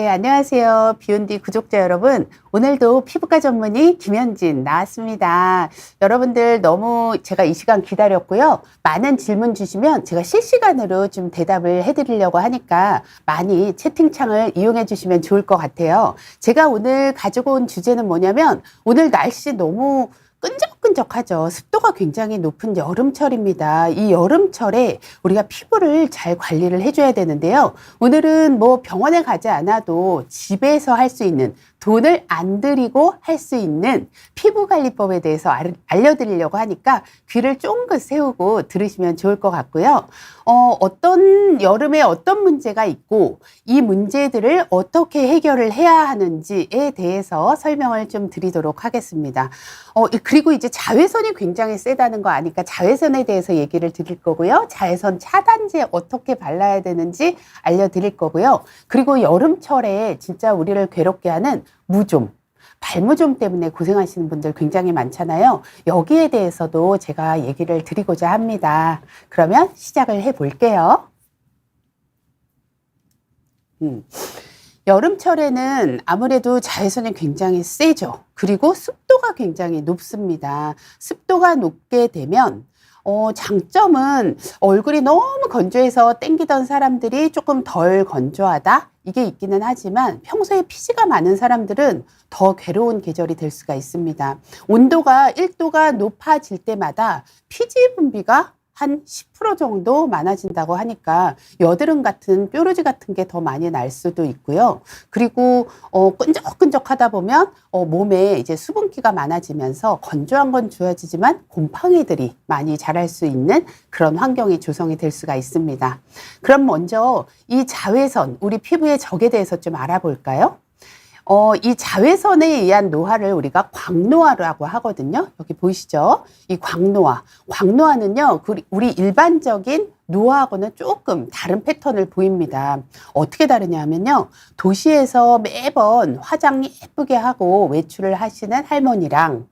네, 안녕하세요. 비욘디 구독자 여러분. 오늘도 피부과 전문의 김현진 나왔습니다. 여러분들 너무 제가 이 시간 기다렸고요. 많은 질문 주시면 제가 실시간으로 좀 대답을 해드리려고 하니까 많이 채팅창을 이용해 주시면 좋을 것 같아요. 제가 오늘 가지고 온 주제는 뭐냐면 오늘 날씨 너무 끈적끈적하죠. 습도가 굉장히 높은 여름철입니다. 이 여름철에 우리가 피부를 잘 관리를 해줘야 되는데요. 오늘은 뭐 병원에 가지 않아도 집에서 할 수 있는, 돈을 안 들이고 할 수 있는 피부관리법에 대해서 알려드리려고 하니까 귀를 쫑긋 세우고 들으시면 좋을 것 같고요. 어떤 여름에 어떤 문제가 있고 이 문제들을 어떻게 해결을 해야 하는지에 대해서 설명을 좀 드리도록 하겠습니다. 그리고 이제 자외선이 굉장히 세다는 거 아니까 자외선에 대해서 얘기를 드릴 거고요. 자외선 차단제 어떻게 발라야 되는지 알려드릴 거고요. 그리고 여름철에 진짜 우리를 괴롭게 하는 무좀, 발무좀 때문에 고생하시는 분들 굉장히 많잖아요. 여기에 대해서도 제가 얘기를 드리고자 합니다. 그러면 시작을 해 볼게요. 여름철에는 아무래도 자외선이 굉장히 세죠. 그리고 습도가 굉장히 높습니다. 습도가 높게 되면 장점은 얼굴이 너무 건조해서 땡기던 사람들이 조금 덜 건조하다? 이게 있기는 하지만 평소에 피지가 많은 사람들은 더 괴로운 계절이 될 수가 있습니다. 온도가 1도가 높아질 때마다 피지 분비가 한 10% 정도 많아진다고 하니까 여드름 같은 뾰루지 같은 게 더 많이 날 수도 있고요. 그리고 끈적끈적하다 보면 몸에 이제 수분기가 많아지면서 건조한 건 좋아지지만 곰팡이들이 많이 자랄 수 있는 그런 환경이 조성이 될 수가 있습니다. 그럼 먼저 이 자외선, 우리 피부의 적에 대해서 좀 알아볼까요? 이 자외선에 의한 노화를 우리가 광노화라고 하거든요. 여기 보이시죠? 이 광노화. 광노화는요, 우리 일반적인 노화하고는 조금 다른 패턴을 보입니다. 어떻게 다르냐면요. 도시에서 매번 화장 예쁘게 하고 외출을 하시는 할머니랑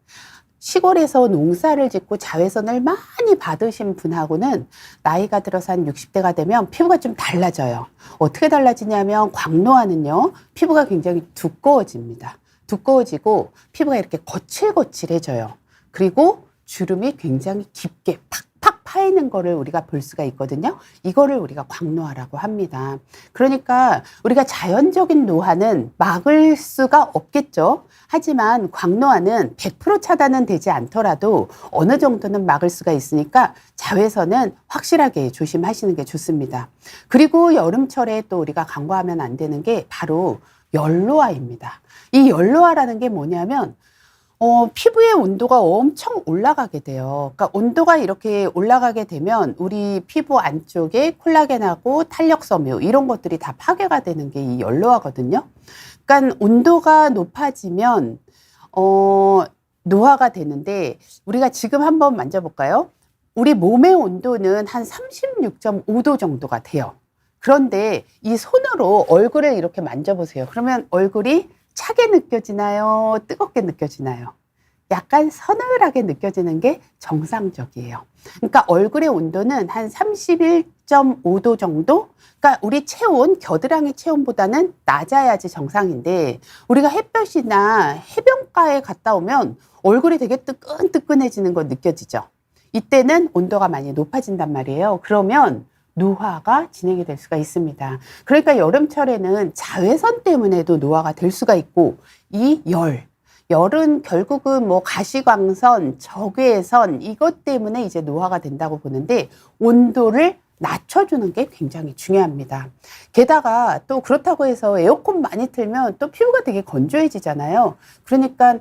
시골에서 농사를 짓고 자외선을 많이 받으신 분하고는 나이가 들어서 한 60대가 되면 피부가 좀 달라져요. 어떻게 달라지냐면 광노화는요, 피부가 굉장히 두꺼워집니다. 두꺼워지고 피부가 이렇게 거칠거칠해져요. 그리고 주름이 굉장히 깊게 팍팍 파이는 거를 우리가 볼 수가 있거든요. 이거를 우리가 광노화라고 합니다. 그러니까 우리가 자연적인 노화는 막을 수가 없겠죠. 하지만 광노화는 100% 차단은 되지 않더라도 어느 정도는 막을 수가 있으니까 자외선은 확실하게 조심하시는 게 좋습니다. 그리고 여름철에 또 우리가 간과하면 안 되는 게 바로 열노화입니다. 이 열노화라는 게 뭐냐면 피부의 온도가 엄청 올라가게 돼요. 그러니까 온도가 이렇게 올라가게 되면 우리 피부 안쪽에 콜라겐하고 탄력섬유 이런 것들이 다 파괴가 되는 게 이 열노화거든요. 그러니까 온도가 높아지면 노화가 되는데 우리가 지금 한번 만져볼까요? 우리 몸의 온도는 한 36.5도 정도가 돼요. 그런데 이 손으로 얼굴을 이렇게 만져보세요. 그러면 얼굴이 차게 느껴지나요? 뜨겁게 느껴지나요? 약간 서늘하게 느껴지는 게 정상적이에요. 그러니까 얼굴의 온도는 한 31.5도 정도? 그러니까 우리 체온, 겨드랑이 체온보다는 낮아야지 정상인데 우리가 햇볕이나 해변가에 갔다 오면 얼굴이 되게 뜨끈뜨끈해지는 거 느껴지죠? 이때는 온도가 많이 높아진단 말이에요. 그러면 노화가 진행이 될 수가 있습니다. 그러니까 여름철에는 자외선 때문에도 노화가 될 수가 있고 이 열은 결국은 뭐 가시광선, 적외선 이것 때문에 이제 노화가 된다고 보는데 온도를 낮춰주는 게 굉장히 중요합니다. 게다가 또 그렇다고 해서 에어컨 많이 틀면 또 피부가 되게 건조해지잖아요. 그러니까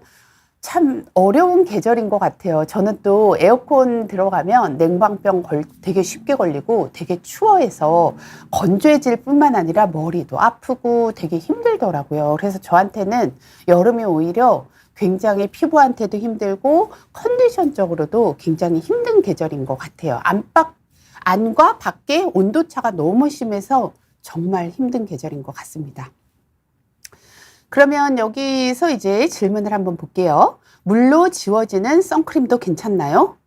참 어려운 계절인 것 같아요. 저는 또 에어컨 들어가면 냉방병 되게 쉽게 걸리고 되게 추워해서 건조해질 뿐만 아니라 머리도 아프고 되게 힘들더라고요. 그래서 저한테는 여름이 오히려 굉장히 피부한테도 힘들고 컨디션적으로도 굉장히 힘든 계절인 것 같아요. 안과 밖의 온도차가 너무 심해서 정말 힘든 계절인 것 같습니다. 그러면 여기서 이제 질문을 한번 볼게요. 물로 지워지는 선크림도 괜찮나요?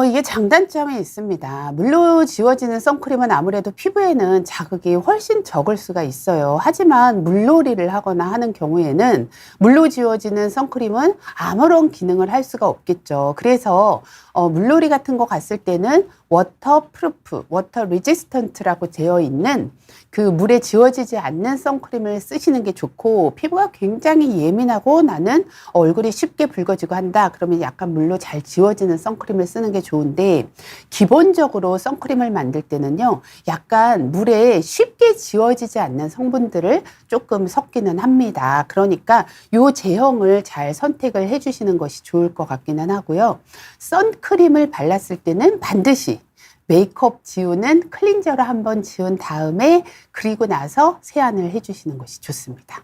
이게 장단점이 있습니다. 물로 지워지는 선크림은 아무래도 피부에는 자극이 훨씬 적을 수가 있어요. 하지만 물놀이를 하거나 하는 경우에는 물로 지워지는 선크림은 아무런 기능을 할 수가 없겠죠. 그래서 물놀이 같은 거 갔을 때는 워터프루프, 워터 리지스턴트라고 되어 있는 그 물에 지워지지 않는 선크림을 쓰시는 게 좋고, 피부가 굉장히 예민하고 나는 얼굴이 쉽게 붉어지고 한다. 그러면 약간 물로 잘 지워지는 선크림을 쓰는 게 좋은데, 기본적으로 선크림을 만들 때는요, 약간 물에 쉽게 지워지지 않는 성분들을 조금 섞기는 합니다. 그러니까 요 제형을 잘 선택을 해 주시는 것이 좋을 것 같기는 하고요. 선크림을 발랐을 때는 반드시 메이크업 지우는 클렌저로 한번 지운 다음에, 그리고 나서 세안을 해주시는 것이 좋습니다.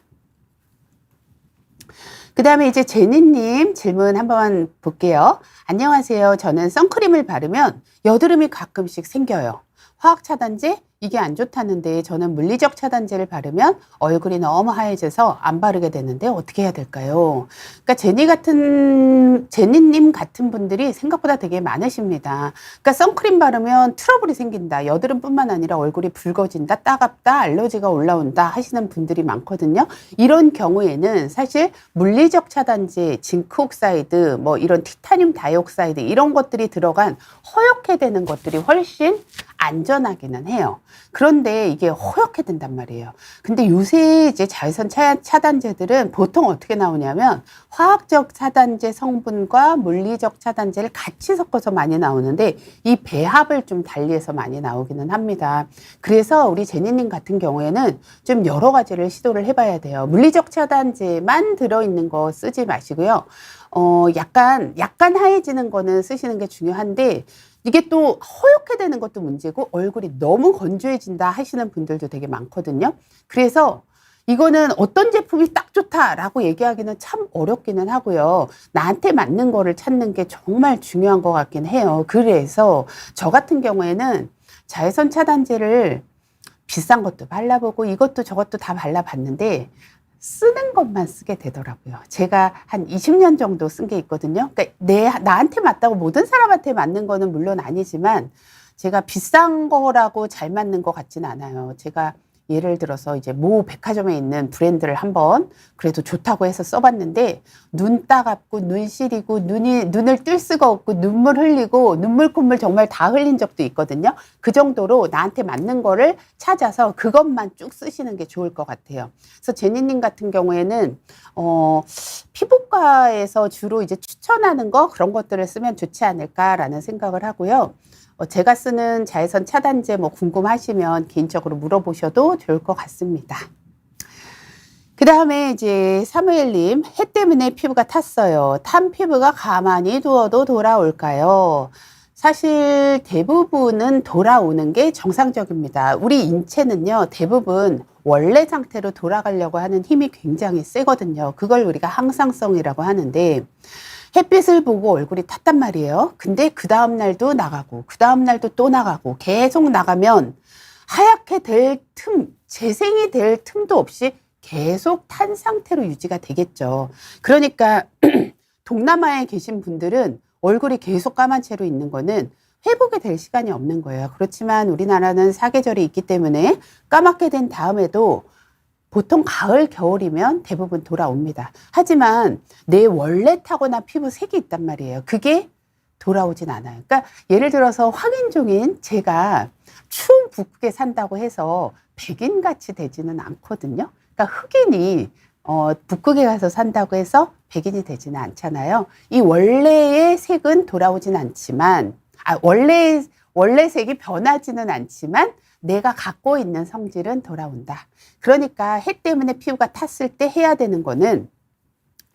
그 다음에 이제 제니님 질문 한번 볼게요. 안녕하세요. 저는 선크림을 바르면 여드름이 가끔씩 생겨요. 화학 차단제? 이게 안 좋다는데 저는 물리적 차단제를 바르면 얼굴이 너무 하얘져서 안 바르게 되는데 어떻게 해야 될까요? 그러니까 제니님 같은 분들이 생각보다 되게 많으십니다. 그러니까 선크림 바르면 트러블이 생긴다. 여드름뿐만 아니라 얼굴이 붉어진다, 따갑다, 알러지가 올라온다 하시는 분들이 많거든요. 이런 경우에는 사실 물리적 차단제, 징크 옥사이드, 뭐 이런 티타늄 다이옥사이드 이런 것들이 들어간 허옇게 되는 것들이 훨씬 안전하기는 해요. 그런데 이게 허옇게 된단 말이에요. 근데 요새 이제 자외선 차단제들은 보통 어떻게 나오냐면 화학적 차단제 성분과 물리적 차단제를 같이 섞어서 많이 나오는데, 이 배합을 좀 달리해서 많이 나오기는 합니다. 그래서 우리 제니님 같은 경우에는 좀 여러 가지를 시도를 해봐야 돼요. 물리적 차단제만 들어있는 거 쓰지 마시고요. 약간 하얘지는 거는 쓰시는 게 중요한데, 이게 또 허옇게 되는 것도 문제고 얼굴이 너무 건조해진다 하시는 분들도 되게 많거든요. 그래서 이거는 어떤 제품이 딱 좋다라고 얘기하기는 참 어렵기는 하고요. 나한테 맞는 거를 찾는 게 정말 중요한 것 같긴 해요. 그래서 저 같은 경우에는 자외선 차단제를 비싼 것도 발라보고 이것도 저것도 다 발라봤는데 쓰는 것만 쓰게 되더라고요. 제가 한 20년 정도 쓴 게 있거든요. 그러니까 나한테 맞다고 모든 사람한테 맞는 거는 물론 아니지만, 제가 비싼 거라고 잘 맞는 것 같진 않아요. 제가 예를 들어서 이제 모 백화점에 있는 브랜드를 한번 그래도 좋다고 해서 써봤는데, 눈 따갑고 눈 시리고 눈을 뜰 수가 없고 눈물 흘리고 눈물 콧물 정말 다 흘린 적도 있거든요. 그 정도로 나한테 맞는 거를 찾아서 그것만 쭉 쓰시는 게 좋을 것 같아요. 그래서 제니님 같은 경우에는 피부과에서 주로 이제 추천하는 거, 그런 것들을 쓰면 좋지 않을까라는 생각을 하고요. 제가 쓰는 자외선 차단제 뭐 궁금하시면 개인적으로 물어보셔도 좋을 것 같습니다. 그 다음에 이제 사무엘님, 해 때문에 피부가 탔어요. 탄 피부가 가만히 두어도 돌아올까요? 사실 대부분은 돌아오는 게 정상적입니다. 우리 인체는요, 대부분 원래 상태로 돌아가려고 하는 힘이 굉장히 세거든요. 그걸 우리가 항상성이라고 하는데, 햇빛을 보고 얼굴이 탔단 말이에요. 근데 그 다음 날도 나가고 그 다음 날도 또 나가고 계속 나가면 하얗게 될 재생이 될 틈도 없이 계속 탄 상태로 유지가 되겠죠. 그러니까 동남아에 계신 분들은 얼굴이 계속 까만 채로 있는 거는 회복이 될 시간이 없는 거예요. 그렇지만 우리나라는 사계절이 있기 때문에 까맣게 된 다음에도 보통 가을, 겨울이면 대부분 돌아옵니다. 하지만 내 원래 타고난 피부 색이 있단 말이에요. 그게 돌아오진 않아요. 그러니까 예를 들어서 황인종인 제가 추운 북극에 산다고 해서 백인같이 되지는 않거든요. 그러니까 흑인이 북극에 가서 산다고 해서 백인이 되지는 않잖아요. 이 원래의 색은 돌아오진 않지만, 원래 색이 변하지는 않지만 내가 갖고 있는 성질은 돌아온다. 그러니까 해 때문에 피부가 탔을 때 해야 되는 거는,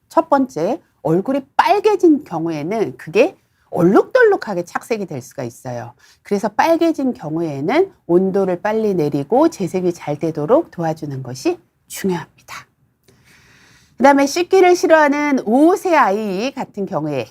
첫 번째, 얼굴이 빨개진 경우에는 그게 얼룩덜룩하게 착색이 될 수가 있어요. 그래서 빨개진 경우에는 온도를 빨리 내리고 재생이 잘 되도록 도와주는 것이 중요합니다. 그 다음에 씻기를 싫어하는 5세 아이 같은 경우에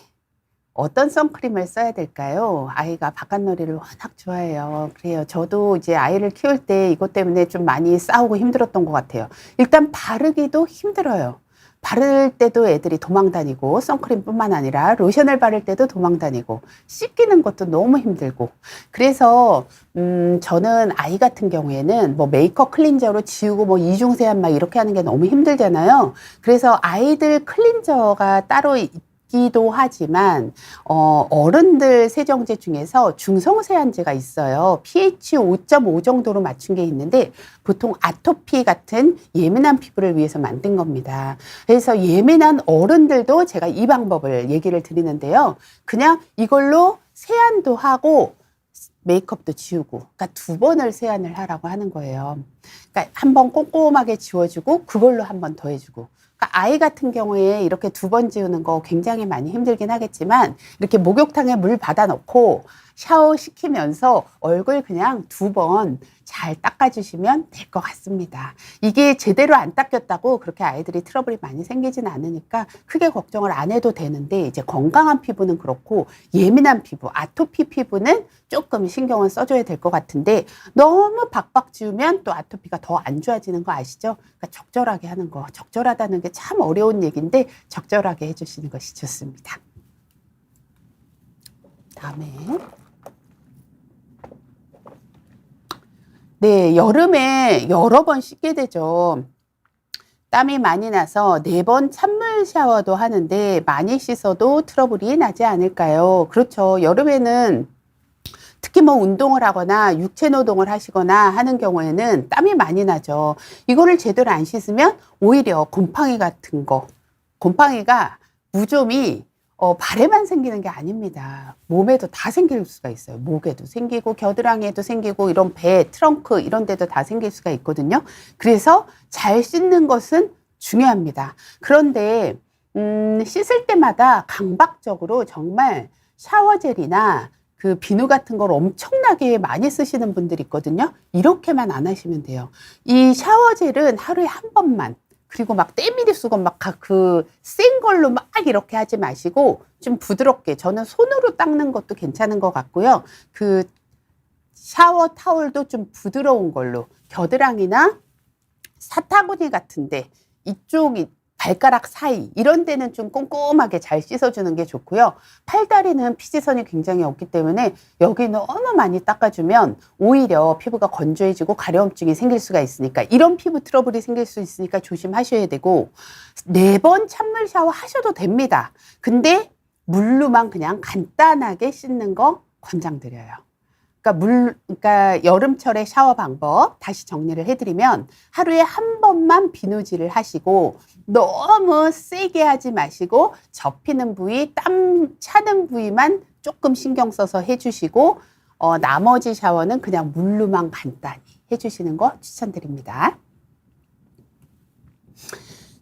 어떤 선크림을 써야 될까요? 아이가 바깥놀이를 워낙 좋아해요. 그래요. 저도 이제 아이를 키울 때 이것 때문에 좀 많이 싸우고 힘들었던 것 같아요. 일단 바르기도 힘들어요. 바를 때도 애들이 도망 다니고, 선크림뿐만 아니라 로션을 바를 때도 도망 다니고, 씻기는 것도 너무 힘들고. 그래서 저는 아이 같은 경우에는 뭐 메이크업 클렌저로 지우고 뭐 이중 세안 막 이렇게 하는 게 너무 힘들잖아요. 그래서 아이들 클렌저가 따로 있기도 하지만 어른들 세정제 중에서 중성 세안제가 있어요. pH 5.5 정도로 맞춘 게 있는데 보통 아토피 같은 예민한 피부를 위해서 만든 겁니다. 그래서 예민한 어른들도 제가 이 방법을 얘기를 드리는데요. 그냥 이걸로 세안도 하고 메이크업도 지우고, 그러니까 2번을 세안을 하라고 하는 거예요. 그러니까 한 번 꼼꼼하게 지워주고 그걸로 한 번 더 해주고. 그러니까 아이 같은 경우에 이렇게 2번 지우는 거 굉장히 많이 힘들긴 하겠지만 이렇게 목욕탕에 물 받아 넣고 샤워 시키면서 얼굴 그냥 2번 잘 닦아주시면 될 것 같습니다. 이게 제대로 안 닦였다고 그렇게 아이들이 트러블이 많이 생기진 않으니까 크게 걱정을 안 해도 되는데, 이제 건강한 피부는 그렇고 예민한 피부, 아토피 피부는 조금 신경을 써줘야 될 것 같은데, 너무 박박 지우면 또 아토피가 더 안 좋아지는 거 아시죠? 그러니까 적절하게 하는 거, 적절하다는 게 참 어려운 얘기인데 적절하게 해주시는 것이 좋습니다. 다음에 네, 여름에 여러 번 씻게 되죠. 땀이 많이 나서 4번 찬물 샤워도 하는데 많이 씻어도 트러블이 나지 않을까요? 그렇죠. 여름에는 특히 뭐 운동을 하거나 육체 노동을 하시거나 하는 경우에는 땀이 많이 나죠. 이거를 제대로 안 씻으면 오히려 곰팡이 같은 거, 곰팡이가 무좀이 발에만 생기는 게 아닙니다. 몸에도 다 생길 수가 있어요. 목에도 생기고 겨드랑이에도 생기고 이런 배, 트렁크 이런 데도 다 생길 수가 있거든요. 그래서 잘 씻는 것은 중요합니다. 그런데 씻을 때마다 강박적으로 정말 샤워젤이나 그 비누 같은 걸 엄청나게 많이 쓰시는 분들이 있거든요. 이렇게만 안 하시면 돼요. 이 샤워젤은 하루에 한 번만, 그리고 막 때밀이 쓰고 막 그 센 걸로 막 이렇게 하지 마시고 좀 부드럽게, 저는 손으로 닦는 것도 괜찮은 것 같고요. 그 샤워 타월도 좀 부드러운 걸로, 겨드랑이나 사타구니 같은데 이쪽이 발가락 사이 이런 데는 좀 꼼꼼하게 잘 씻어주는 게 좋고요. 팔다리는 피지선이 굉장히 없기 때문에 여기 너무 많이 닦아주면 오히려 피부가 건조해지고 가려움증이 생길 수가 있으니까, 이런 피부 트러블이 생길 수 있으니까 조심하셔야 되고, 4번 찬물 샤워 하셔도 됩니다. 근데 물로만 그냥 간단하게 씻는 거 권장드려요. 그러니까 여름철의 샤워 방법 다시 정리를 해드리면, 하루에 한 번만 비누질을 하시고 너무 세게 하지 마시고 접히는 부위, 땀 차는 부위만 조금 신경 써서 해주시고 나머지 샤워는 그냥 물로만 간단히 해주시는 거 추천드립니다.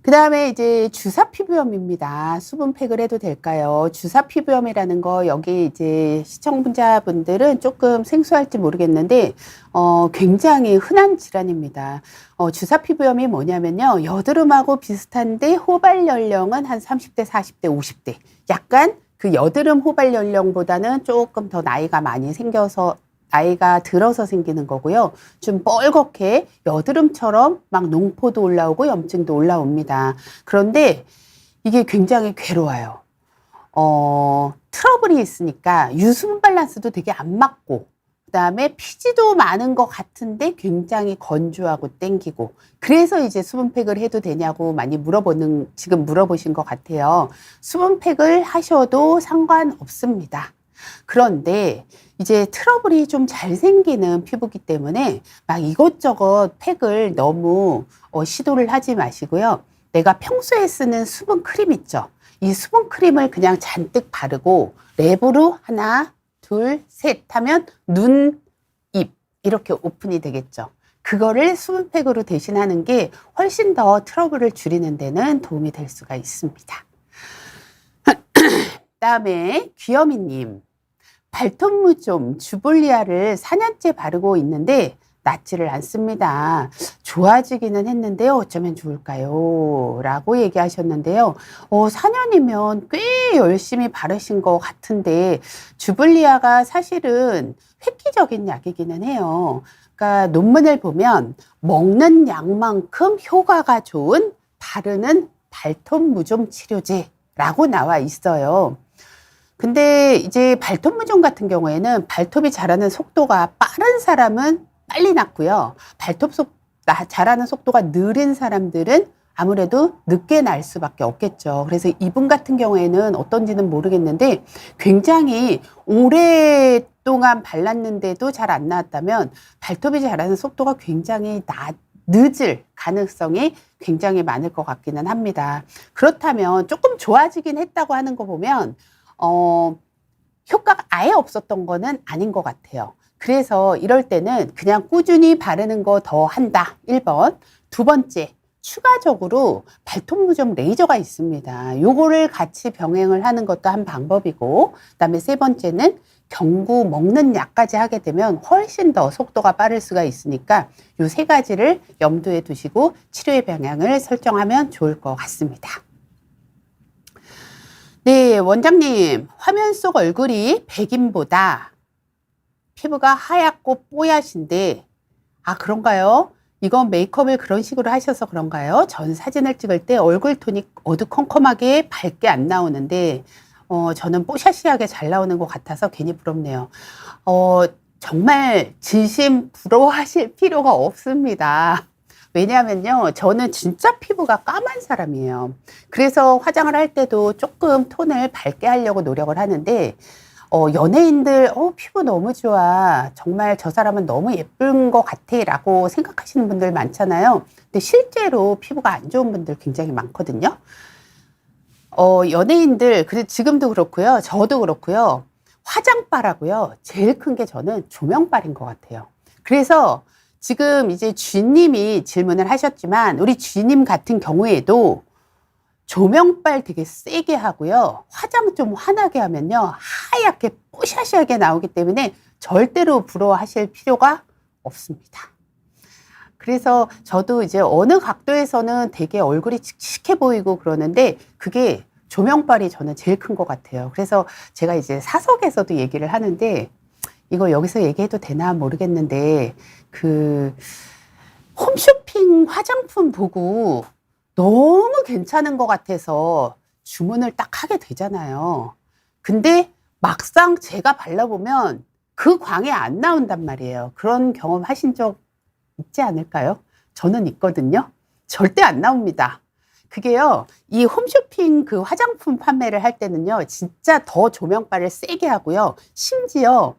그 다음에 이제 주사 피부염입니다. 수분팩을 해도 될까요? 주사 피부염이라는 거, 여기 이제 시청자분들은 조금 생소할지 모르겠는데, 굉장히 흔한 질환입니다. 주사 피부염이 뭐냐면요. 여드름하고 비슷한데 호발 연령은 한 30대, 40대, 50대. 약간 그 여드름 호발 연령보다는 조금 더 나이가 많이 생겨서, 나이가 들어서 생기는 거고요. 좀 뻘겋게 여드름처럼 막 농포도 올라오고 염증도 올라옵니다. 그런데 이게 굉장히 괴로워요. 트러블이 있으니까 유수분 밸런스도 되게 안 맞고, 그다음에 피지도 많은 것 같은데 굉장히 건조하고 땡기고, 그래서 이제 수분팩을 해도 되냐고 많이 지금 물어보신 것 같아요. 수분팩을 하셔도 상관없습니다. 그런데 이제 트러블이 좀 잘 생기는 피부기 때문에 막 이것저것 팩을 너무 시도를 하지 마시고요. 내가 평소에 쓰는 수분 크림 있죠. 이 수분 크림을 그냥 잔뜩 바르고 랩으로 하나, 둘, 셋 하면 눈, 입 이렇게 오픈이 되겠죠. 그거를 수분팩으로 대신하는 게 훨씬 더 트러블을 줄이는 데는 도움이 될 수가 있습니다. 그다음에 귀여미님, 발톱 좀 주볼리아를 4년째 바르고 있는데 낫지를 않습니다. 좋아지기는 했는데요. 어쩌면 좋을까요? 라고 얘기하셨는데요. 4년이면 꽤 열심히 바르신 것 같은데, 주볼리아가 사실은 획기적인 약이기는 해요. 그러니까 논문을 보면 먹는 양만큼 효과가 좋은 바르는 발톱무좀 치료제라고 나와 있어요. 근데 이제 발톱무좀 같은 경우에는 발톱이 자라는 속도가 빠른 사람은 빨리 낫고요. 자라는 속도가 느린 사람들은 아무래도 늦게 날 수밖에 없겠죠. 그래서 이분 같은 경우에는 어떤지는 모르겠는데 굉장히 오랫동안 발랐는데도 잘 안 나왔다면 발톱이 자라는 속도가 굉장히 늦을 가능성이 굉장히 많을 것 같기는 합니다. 그렇다면 조금 좋아지긴 했다고 하는 거 보면 효과가 아예 없었던 거는 아닌 것 같아요. 그래서 이럴 때는 그냥 꾸준히 바르는 거 더 한다. 1번. 두 번째, 추가적으로 발톱무좀 레이저가 있습니다. 요거를 같이 병행을 하는 것도 한 방법이고, 그다음에 세 번째는 경구 먹는 약까지 하게 되면 훨씬 더 속도가 빠를 수가 있으니까 요 세 가지를 염두에 두시고 치료의 방향을 설정하면 좋을 것 같습니다. 네, 원장님, 화면 속 얼굴이 백인보다 피부가 하얗고 뽀얗신데, 아, 그런가요? 이건 메이크업을 그런 식으로 하셔서 그런가요? 전 사진을 찍을 때 얼굴 톤이 어두컴컴하게 밝게 안 나오는데, 저는 뽀샤시하게 잘 나오는 것 같아서 괜히 부럽네요. 정말 진심 부러워하실 필요가 없습니다. 왜냐하면요, 저는 진짜 피부가 까만 사람이에요. 그래서 화장을 할 때도 조금 톤을 밝게 하려고 노력을 하는데, 연예인들, 피부 너무 좋아. 정말 저 사람은 너무 예쁜 것 같아. 라고 생각하시는 분들 많잖아요. 근데 실제로 피부가 안 좋은 분들 굉장히 많거든요. 연예인들, 지금도 그렇고요. 저도 그렇고요. 화장빨하고요. 제일 큰 게 저는 조명빨인 것 같아요. 그래서 지금 이제 쥐님이 질문을 하셨지만, 우리 쥐님 같은 경우에도 조명빨 되게 세게 하고요. 화장 좀 환하게 하면요. 하얗게 뽀샤시하게 나오기 때문에 절대로 부러워하실 필요가 없습니다. 그래서 저도 이제 어느 각도에서는 되게 얼굴이 칙칙해 보이고 그러는데 그게 조명빨이 저는 제일 큰 것 같아요. 그래서 제가 이제 사석에서도 얘기를 하는데 이거 여기서 얘기해도 되나 모르겠는데 홈쇼핑 화장품 보고 너무 괜찮은 것 같아서 주문을 딱 하게 되잖아요. 근데 막상 제가 발라보면 그 광이 안 나온단 말이에요. 그런 경험 하신 적 있지 않을까요? 저는 있거든요. 절대 안 나옵니다. 그게요, 이 홈쇼핑 그 화장품 판매를 할 때는요, 진짜 더 조명빨을 세게 하고요. 심지어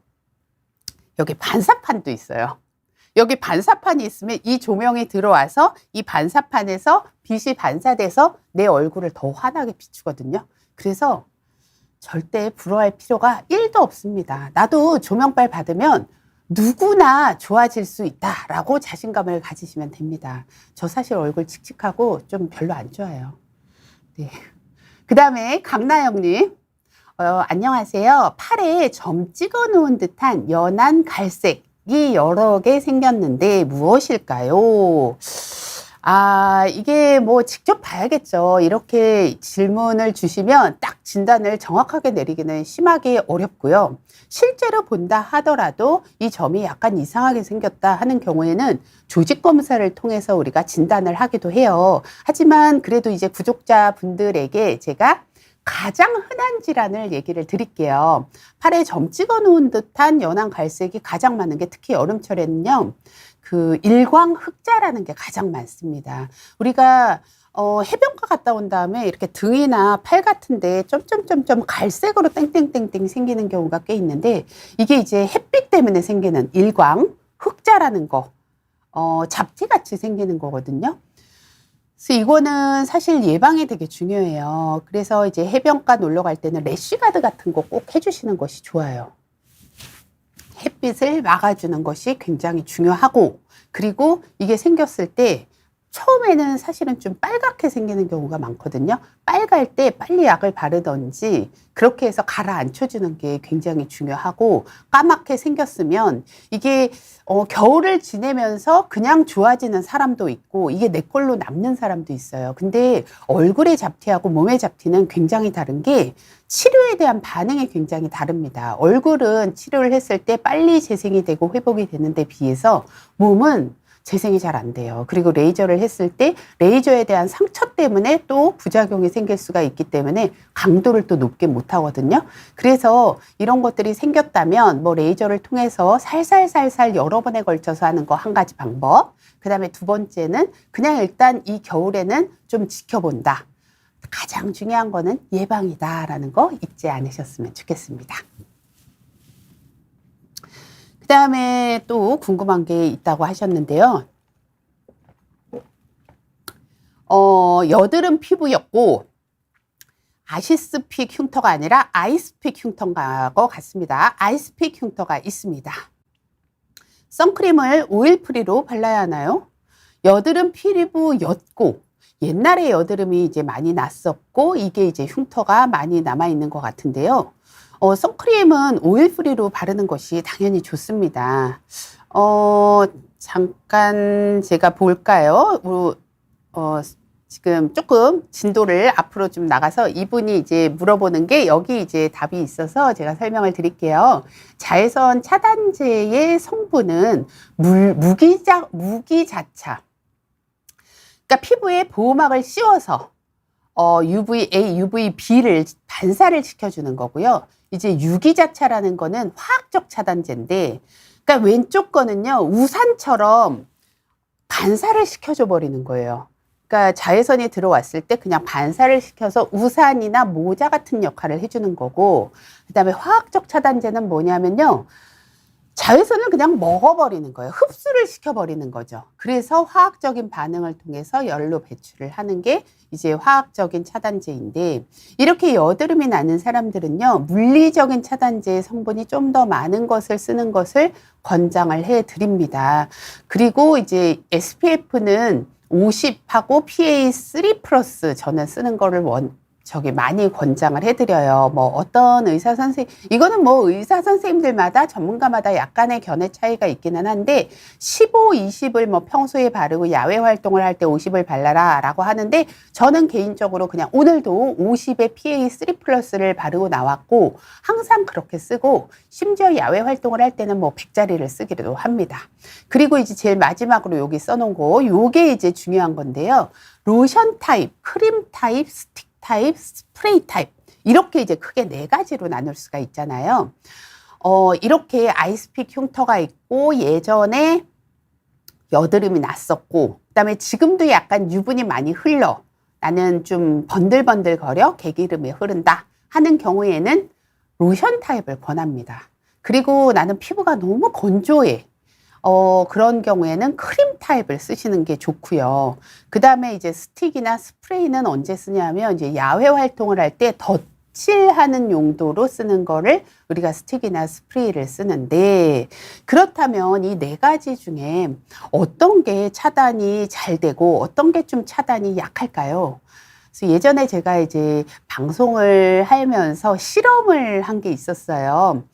여기 반사판도 있어요. 여기 반사판이 있으면 이 조명이 들어와서 이 반사판에서 빛이 반사돼서 내 얼굴을 더 환하게 비추거든요. 그래서 절대 부러워할 필요가 1도 없습니다. 나도 조명빨 받으면 누구나 좋아질 수 있다라고 자신감을 가지시면 됩니다. 저 사실 얼굴 칙칙하고 좀 별로 안 좋아요. 네. 그 다음에 강나영님. 안녕하세요. 팔에 점 찍어 놓은 듯한 연한 갈색이 여러 개 생겼는데 무엇일까요? 이게 뭐 직접 봐야겠죠. 이렇게 질문을 주시면 딱 진단을 정확하게 내리기는 심하게 어렵고요. 실제로 본다 하더라도 이 점이 약간 이상하게 생겼다 하는 경우에는 조직 검사를 통해서 우리가 진단을 하기도 해요. 하지만 그래도 이제 구독자분들에게 제가 가장 흔한 질환을 얘기를 드릴게요. 팔에 점 찍어 놓은 듯한 연한 갈색이 가장 많은 게 특히 여름철에는요. 일광 흑자라는 게 가장 많습니다. 우리가 해변가 갔다 온 다음에 이렇게 등이나 팔 같은데 점점점점 갈색으로 땡땡땡땡 생기는 경우가 꽤 있는데 이게 이제 햇빛 때문에 생기는 일광 흑자라는 거, 잡티같이 생기는 거거든요. 그래서 이거는 사실 예방이 되게 중요해요. 그래서 이제 해변가 놀러 갈 때는 래쉬가드 같은 거 꼭 해주시는 것이 좋아요. 햇빛을 막아주는 것이 굉장히 중요하고, 그리고 이게 생겼을 때 처음에는 사실은 좀 빨갛게 생기는 경우가 많거든요. 빨갈 때 빨리 약을 바르던지 그렇게 해서 가라앉혀주는 게 굉장히 중요하고, 까맣게 생겼으면 이게 겨울을 지내면서 그냥 좋아지는 사람도 있고 이게 내 걸로 남는 사람도 있어요. 근데 얼굴의 잡티하고 몸의 잡티는 굉장히 다른 게 치료에 대한 반응이 굉장히 다릅니다. 얼굴은 치료를 했을 때 빨리 재생이 되고 회복이 되는 데 비해서 몸은 재생이 잘 안 돼요. 그리고 레이저를 했을 때 레이저에 대한 상처 때문에 또 부작용이 생길 수가 있기 때문에 강도를 또 높게 못 하거든요. 그래서 이런 것들이 생겼다면 뭐 레이저를 통해서 살살살살 여러 번에 걸쳐서 하는 거 한 가지 방법. 그 다음에 두 번째는 그냥 일단 이 겨울에는 좀 지켜본다. 가장 중요한 거는 예방이다라는 거 잊지 않으셨으면 좋겠습니다. 그 다음에 또 궁금한 게 있다고 하셨는데요. 여드름 피부였고 아시스픽 흉터가 아니라 아이스픽 흉터가 같습니다. 아이스픽 흉터가 있습니다. 선크림을 오일프리로 발라야 하나요? 여드름 피부였고 옛날에 여드름이 이제 많이 났었고 이게 이제 흉터가 많이 남아 있는 것 같은데요. 선크림은 오일프리로 바르는 것이 당연히 좋습니다. 잠깐 제가 볼까요? 지금 조금 진도를 앞으로 좀 나가서 이분이 이제 물어보는 게 여기 이제 답이 있어서 제가 설명을 드릴게요. 자외선 차단제의 성분은 무기자차. 그러니까 피부에 보호막을 씌워서 UVA, UVB를 반사를 시켜주는 거고요. 이제 유기자차라는 거는 화학적 차단제인데, 그러니까 왼쪽 거는요, 우산처럼 반사를 시켜줘 버리는 거예요. 그러니까 자외선이 들어왔을 때 그냥 반사를 시켜서 우산이나 모자 같은 역할을 해주는 거고, 그 다음에 화학적 차단제는 뭐냐면요, 자외선을 그냥 먹어버리는 거예요. 흡수를 시켜버리는 거죠. 그래서 화학적인 반응을 통해서 열로 배출을 하는 게 이제 화학적인 차단제인데, 이렇게 여드름이 나는 사람들은요, 물리적인 차단제의 성분이 좀 더 많은 것을 쓰는 것을 권장을 해 드립니다. 그리고 이제 SPF는 50하고 PA3+ 저는 쓰는 거를 많이 권장을 해드려요. 뭐 어떤 의사 선생님, 이거는 뭐 의사 선생님들마다 전문가마다 약간의 견해 차이가 있기는 한데 15, 20을 뭐 평소에 바르고 야외 활동을 할 때 50을 발라라 라고 하는데 저는 개인적으로 그냥 오늘도 50의 PA3+를 바르고 나왔고 항상 그렇게 쓰고 심지어 야외 활동을 할 때는 뭐 100짜리를 쓰기도 합니다. 그리고 이제 제일 마지막으로 여기 써놓은 거 요게 이제 중요한 건데요. 로션 타입, 크림 타입, 스틱 타입, 스프레이 타입 이렇게 이제 크게 네 가지로 나눌 수가 있잖아요. 이렇게 아이스픽 흉터가 있고 예전에 여드름이 났었고 그다음에 지금도 약간 유분이 많이 흘러 나는 좀 번들번들거려 개기름이 흐른다 하는 경우에는 로션 타입을 권합니다. 그리고 나는 피부가 너무 건조해. 그런 경우에는 크림 타입을 쓰시는 게 좋고요. 그 다음에 이제 스틱이나 스프레이는 언제 쓰냐면 이제 야외 활동을 할 때 덧칠하는 용도로 쓰는 거를 우리가 스틱이나 스프레이를 쓰는데 그렇다면 이 네 가지 중에 어떤 게 차단이 잘 되고 어떤 게 좀 차단이 약할까요? 그래서 예전에 제가 이제 방송을 하면서 실험을 한 게 있었어요.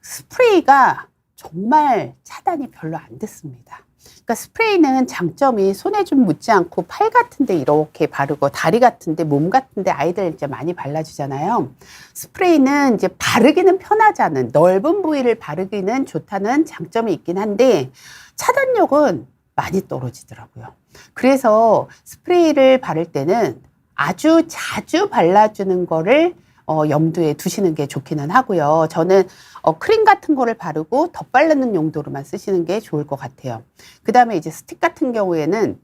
스프레이가 정말 차단이 별로 안 됐습니다. 그러니까 스프레이는 장점이 손에 좀 묻지 않고 팔 같은데 이렇게 바르고 다리 같은데 몸 같은데 아이들 이제 많이 발라주잖아요. 스프레이는 이제 바르기는 편하지 않은 넓은 부위를 바르기는 좋다는 장점이 있긴 한데 차단력은 많이 떨어지더라고요. 그래서 스프레이를 바를 때는 아주 자주 발라주는 거를 염두에 두시는 게 좋기는 하고요. 저는 크림 같은 거를 바르고 덧바르는 용도로만 쓰시는 게 좋을 것 같아요. 그 다음에 이제 스틱 같은 경우에는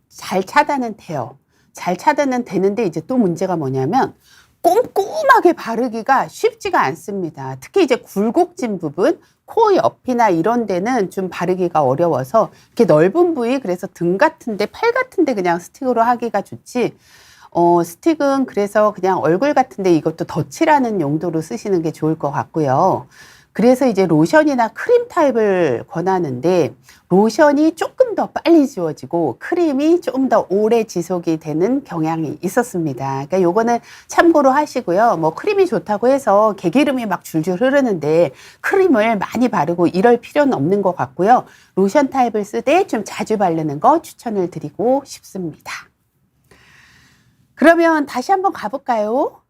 잘 차단은 돼요. 잘 차단은 되는데 이제 또 문제가 뭐냐면 꼼꼼하게 바르기가 쉽지가 않습니다. 특히 이제 굴곡진 부분, 코 옆이나 이런 데는 좀 바르기가 어려워서 이렇게 넓은 부위, 그래서 등 같은데, 팔 같은데 그냥 스틱으로 하기가 좋지. 스틱은 그래서 그냥 얼굴 같은데 이것도 덧칠하는 용도로 쓰시는 게 좋을 것 같고요. 그래서 이제 로션이나 크림 타입을 권하는데 로션이 조금 더 빨리 지워지고 크림이 좀 더 오래 지속이 되는 경향이 있었습니다. 그러니까 요거는 참고로 하시고요. 뭐 크림이 좋다고 해서 개기름이 막 줄줄 흐르는데 크림을 많이 바르고 이럴 필요는 없는 것 같고요. 로션 타입을 쓰되 좀 자주 바르는 거 추천을 드리고 싶습니다. 그러면 다시 한번 가볼까요?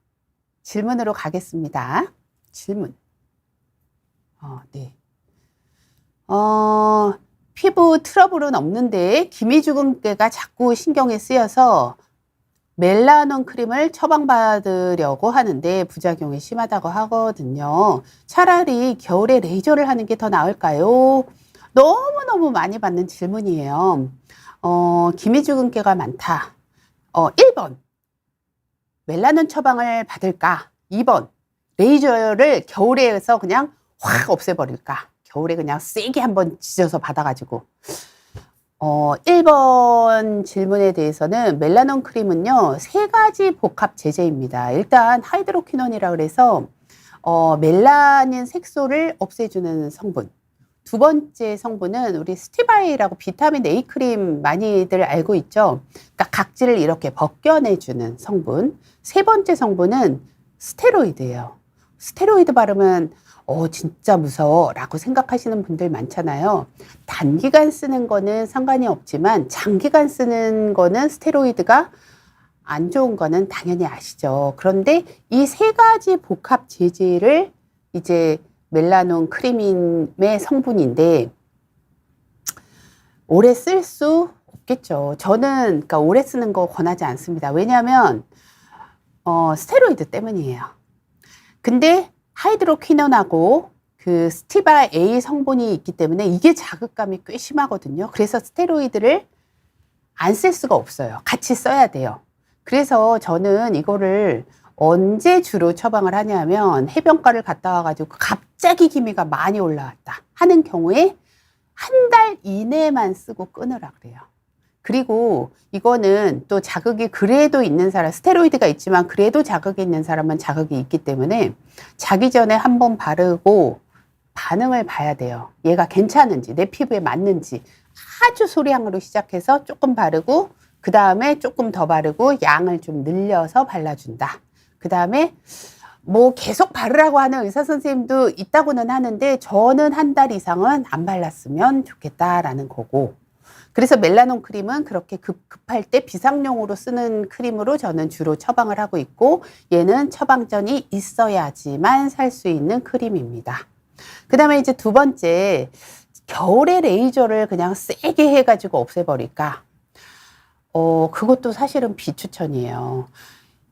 질문으로 가겠습니다. 질문. 네. 어, 피부 트러블은 없는데 기미주근깨가 자꾸 신경에 쓰여서 멜라논 크림을 처방받으려고 하는데 부작용이 심하다고 하거든요. 차라리 겨울에 레이저를 하는 게 더 나을까요? 너무너무 많이 받는 질문이에요. 기미주근깨가 많다. 1번, 멜라논 처방을 받을까? 2번, 레이저를 겨울에 해서 그냥 확 없애버릴까? 겨울에 그냥 세게 한번 찢어서 받아가지고. 1번 질문에 대해서는 멜라논 크림은요, 3가지 복합 제제입니다. 일단 하이드로퀴논이라 그래서 멜라닌 색소를 없애주는 성분. 두 번째 성분은 우리 스티바이라고 비타민 A 크림 많이들 알고 있죠. 그러니까 각질을 이렇게 벗겨내주는 성분. 세 번째 성분은 스테로이드예요. 스테로이드 바르면 진짜 무서워 라고 생각하시는 분들 많잖아요. 단기간 쓰는 거는 상관이 없지만 장기간 쓰는 거는 스테로이드가 안 좋은 거는 당연히 아시죠. 그런데 이 3가지 복합 제제를 이제 멜라논 크림의 성분인데 오래 쓸 수 없겠죠. 저는 그러니까 오래 쓰는 거 권하지 않습니다. 왜냐하면 스테로이드 때문이에요. 근데 하이드로퀴논하고 그 스티바 A 성분이 있기 때문에 이게 자극감이 꽤 심하거든요. 그래서 스테로이드를 안 쓸 수가 없어요. 같이 써야 돼요. 그래서 저는 이거를 언제 주로 처방을 하냐면 해변가를 갔다 와가지고 갑자기 기미가 많이 올라왔다 하는 경우에 한 달 이내만 쓰고 끊으라 그래요. 그리고 이거는 또 자극이 그래도 있는 사람, 스테로이드가 있지만 그래도 자극이 있는 사람은 자극이 있기 때문에 자기 전에 한번 바르고 반응을 봐야 돼요. 얘가 괜찮은지, 내 피부에 맞는지. 아주 소량으로 시작해서 조금 바르고 그 다음에 조금 더 바르고 양을 좀 늘려서 발라준다. 그 다음에 뭐 계속 바르라고 하는 의사 선생님도 있다고는 하는데 저는 한 달 이상은 안 발랐으면 좋겠다라는 거고. 그래서 멜라논 크림은 그렇게 급할 때 비상용으로 쓰는 크림으로 저는 주로 처방을 하고 있고 얘는 처방전이 있어야지만 살 수 있는 크림입니다. 그 다음에 이제 두 번째, 겨울에 레이저를 그냥 세게 해가지고 없애버릴까? 그것도 사실은 비추천이에요.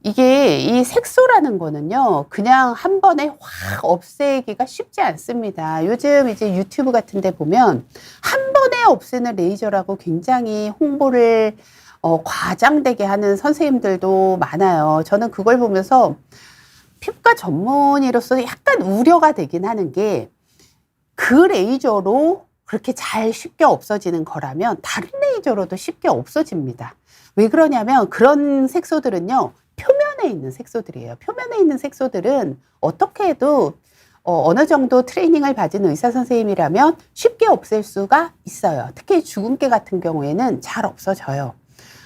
이게 이 색소라는 거는요, 그냥 한 번에 확 없애기가 쉽지 않습니다. 요즘 이제 유튜브 같은 데 보면 한 번에 없애는 레이저라고 굉장히 홍보를 과장되게 하는 선생님들도 많아요. 저는 그걸 보면서 피부과 전문의로서 약간 우려가 되긴 하는 게 그 레이저로 그렇게 잘 쉽게 없어지는 거라면 다른 레이저로도 쉽게 없어집니다. 왜 그러냐면 그런 색소들은요, 표면에 있는 색소들이에요. 표면에 있는 색소들은 어떻게 해도 어느 정도 트레이닝을 받은 의사 선생님이라면 쉽게 없앨 수가 있어요. 특히 주근깨 같은 경우에는 잘 없어져요.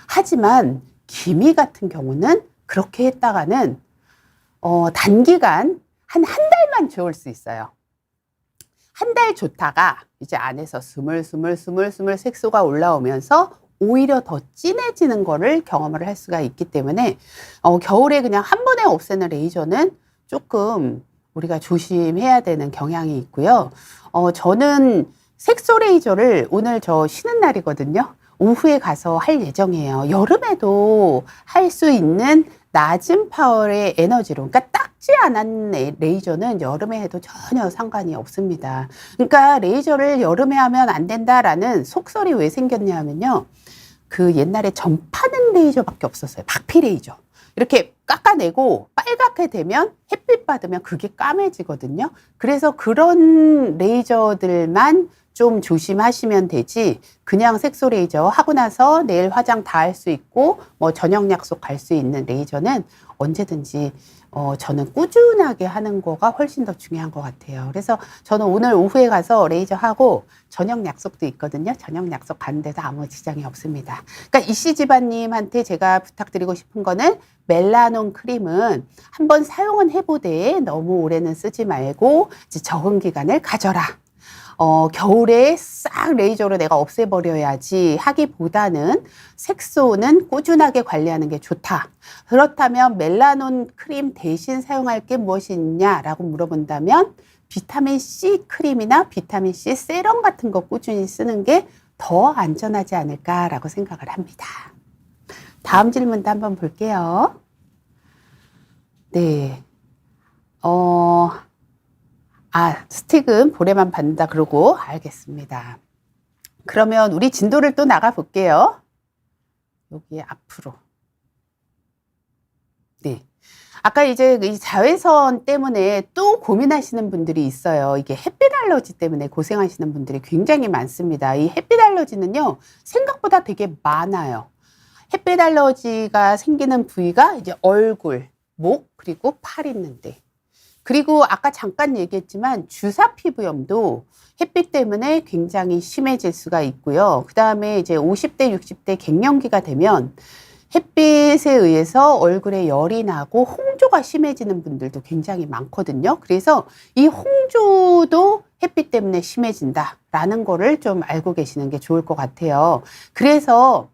하지만 기미 같은 경우는 그렇게 했다가는 단기간 한 달만 좋을 수 있어요. 한 달 좋다가 이제 안에서 스물스물 색소가 올라오면서 오히려 더 진해지는 거를 경험을 할 수가 있기 때문에 겨울에 그냥 한 번에 없애는 레이저는 조금 우리가 조심해야 되는 경향이 있고요. 저는 색소 레이저를 오늘 저 쉬는 날이거든요. 오후에 가서 할 예정이에요. 여름에도 할 수 있는 낮은 파워의 에너지로, 그러니까 딱지 않은 레이저는 여름에 해도 전혀 상관이 없습니다. 그러니까 레이저를 여름에 하면 안 된다라는 속설이 왜 생겼냐면요. 그 옛날에 전파는 레이저밖에 없었어요. 박피 레이저. 이렇게 깎아내고 빨갛게 되면 햇빛 받으면 그게 까매지거든요. 그래서 그런 레이저들만 좀 조심하시면 되지, 그냥 색소 레이저 하고 나서 내일 화장 다 할 수 있고 뭐 저녁 약속 갈 수 있는 레이저는 언제든지 저는 꾸준하게 하는 거가 훨씬 더 중요한 것 같아요. 그래서 저는 오늘 오후에 가서 레이저 하고 저녁 약속도 있거든요. 저녁 약속 가는데도 아무 지장이 없습니다. 그러니까 이씨 집안님한테 제가 부탁드리고 싶은 거는 멜라논 크림은 한번 사용은 해보되 너무 오래는 쓰지 말고 이제 적응 기간을 가져라. 겨울에 싹 레이저로 내가 없애버려야지 하기보다는 색소는 꾸준하게 관리하는 게 좋다. 그렇다면 멜라논 크림 대신 사용할 게 무엇이 있냐라고 물어본다면 비타민C 크림이나 비타민C 세럼 같은 거 꾸준히 쓰는 게 더 안전하지 않을까라고 생각을 합니다. 다음 질문도 한번 볼게요. 네. 스틱은 볼에만 받는다 그러고 알겠습니다. 그러면 우리 진도를 또 나가 볼게요. 여기 앞으로. 네. 아까 이제 이 자외선 때문에 또 고민하시는 분들이 있어요. 이게 햇빛 알러지 때문에 고생하시는 분들이 굉장히 많습니다. 이 햇빛 알러지는요, 생각보다 되게 많아요. 햇빛 알러지가 생기는 부위가 이제 얼굴, 목, 그리고 팔 있는데. 그리고 아까 잠깐 얘기했지만 주사 피부염도 햇빛 때문에 굉장히 심해질 수가 있고요. 그 다음에 이제 50대, 60대 갱년기가 되면 햇빛에 의해서 얼굴에 열이 나고 홍조가 심해지는 분들도 굉장히 많거든요. 그래서 이 홍조도 햇빛 때문에 심해진다라는 거를 좀 알고 계시는 게 좋을 것 같아요. 그래서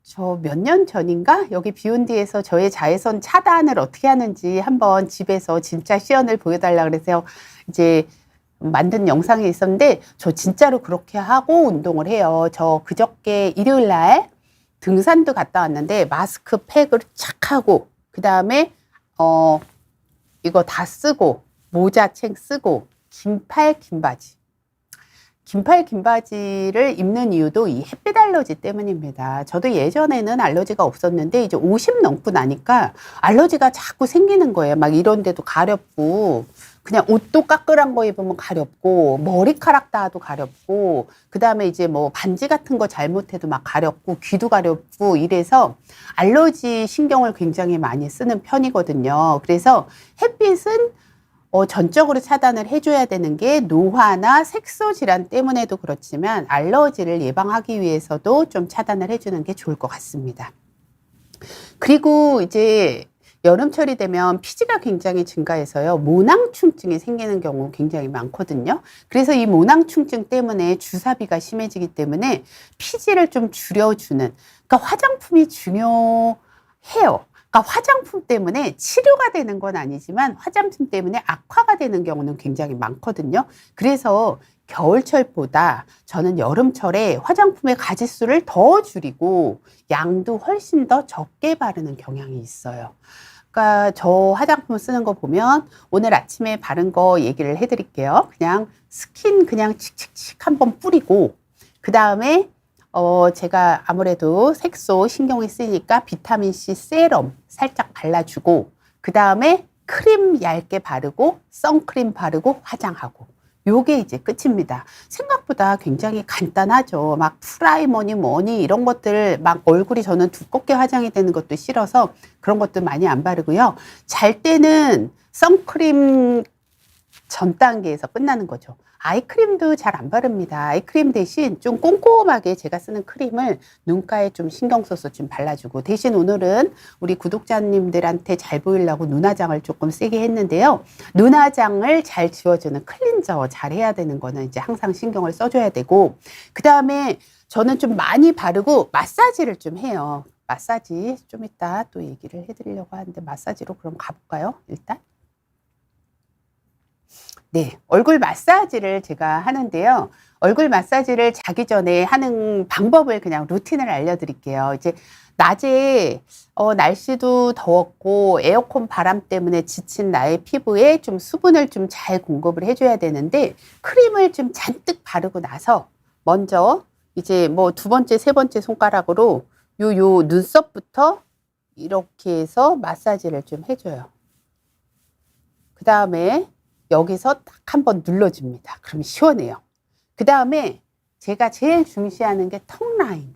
저 몇 년 전인가 여기 비욘디에서 저의 자외선 차단을 어떻게 하는지 한번 집에서 진짜 시연을 보여달라 그래서 이제 만든 영상이 있었는데, 저 진짜로 그렇게 하고 운동을 해요. 저 그저께 일요일 날 등산도 갔다 왔는데 마스크팩을 착 하고, 그 다음에 이거 다 쓰고, 모자책 쓰고, 긴팔 긴바지. 긴팔 긴바지를 입는 이유도 이 햇빛 알러지 때문입니다. 저도 예전에는 알러지가 없었는데 이제 50 넘고 나니까 알러지가 자꾸 생기는 거예요. 막 이런 데도 가렵고, 그냥 옷도 까끌한 거 입으면 가렵고, 머리카락 닿아도 가렵고, 그 다음에 이제 뭐 반지 같은 거 잘못해도 막 가렵고, 귀도 가렵고, 이래서 알러지 신경을 굉장히 많이 쓰는 편이거든요. 그래서 햇빛은 전적으로 차단을 해줘야 되는 게 노화나 색소 질환 때문에도 그렇지만 알러지를 예방하기 위해서도 좀 차단을 해주는 게 좋을 것 같습니다. 그리고 이제 여름철이 되면 피지가 굉장히 증가해서요, 모낭충증이 생기는 경우 굉장히 많거든요. 그래서 이 모낭충증 때문에 주사비가 심해지기 때문에 피지를 좀 줄여주는, 그러니까 화장품이 중요해요. 그러니까 화장품 때문에 치료가 되는 건 아니지만 화장품 때문에 악화가 되는 경우는 굉장히 많거든요. 그래서 겨울철보다 저는 여름철에 화장품의 가짓수를 더 줄이고 양도 훨씬 더 적게 바르는 경향이 있어요. 그러니까 저 화장품 쓰는 거 보면 오늘 아침에 바른 거 얘기를 해드릴게요. 그냥 스킨 그냥 칙칙칙 한번 뿌리고, 그 다음에 제가 아무래도 색소 신경이 쓰이니까 비타민C 세럼 살짝 발라주고, 그 다음에 크림 얇게 바르고 선크림 바르고 화장하고, 요게 이제 끝입니다. 생각보다 굉장히 간단하죠. 막 프라이머니 뭐니 이런 것들, 막 얼굴이 저는 두껍게 화장이 되는 것도 싫어서 그런 것도 많이 안 바르고요. 잘 때는 선크림 전 단계에서 끝나는 거죠. 아이크림도 잘 안 바릅니다. 아이크림 대신 좀 꼼꼼하게 제가 쓰는 크림을 눈가에 좀 신경 써서 좀 발라주고, 대신 오늘은 우리 구독자님들한테 잘 보이려고 눈화장을 조금 세게 했는데요. 눈화장을 잘 지워주는 클렌저 잘 해야 되는 거는 이제 항상 신경을 써줘야 되고, 그 다음에 저는 좀 많이 바르고 마사지를 좀 해요. 마사지 좀 이따 또 얘기를 해드리려고 하는데 마사지로 그럼 가볼까요? 일단. 네, 얼굴 마사지를 제가 하는데요. 얼굴 마사지를 자기 전에 하는 방법을 그냥 루틴을 알려드릴게요. 이제 낮에 날씨도 더웠고 에어컨 바람 때문에 지친 나의 피부에 좀 수분을 좀 잘 공급을 해줘야 되는데, 크림을 좀 잔뜩 바르고 나서 먼저 이제 뭐 두 번째, 세 번째 손가락으로 요 눈썹부터 이렇게 해서 마사지를 좀 해줘요. 그 다음에 여기서 딱 한번 눌러줍니다. 그럼 시원해요. 그 다음에 제가 제일 중시하는 게 턱 라인.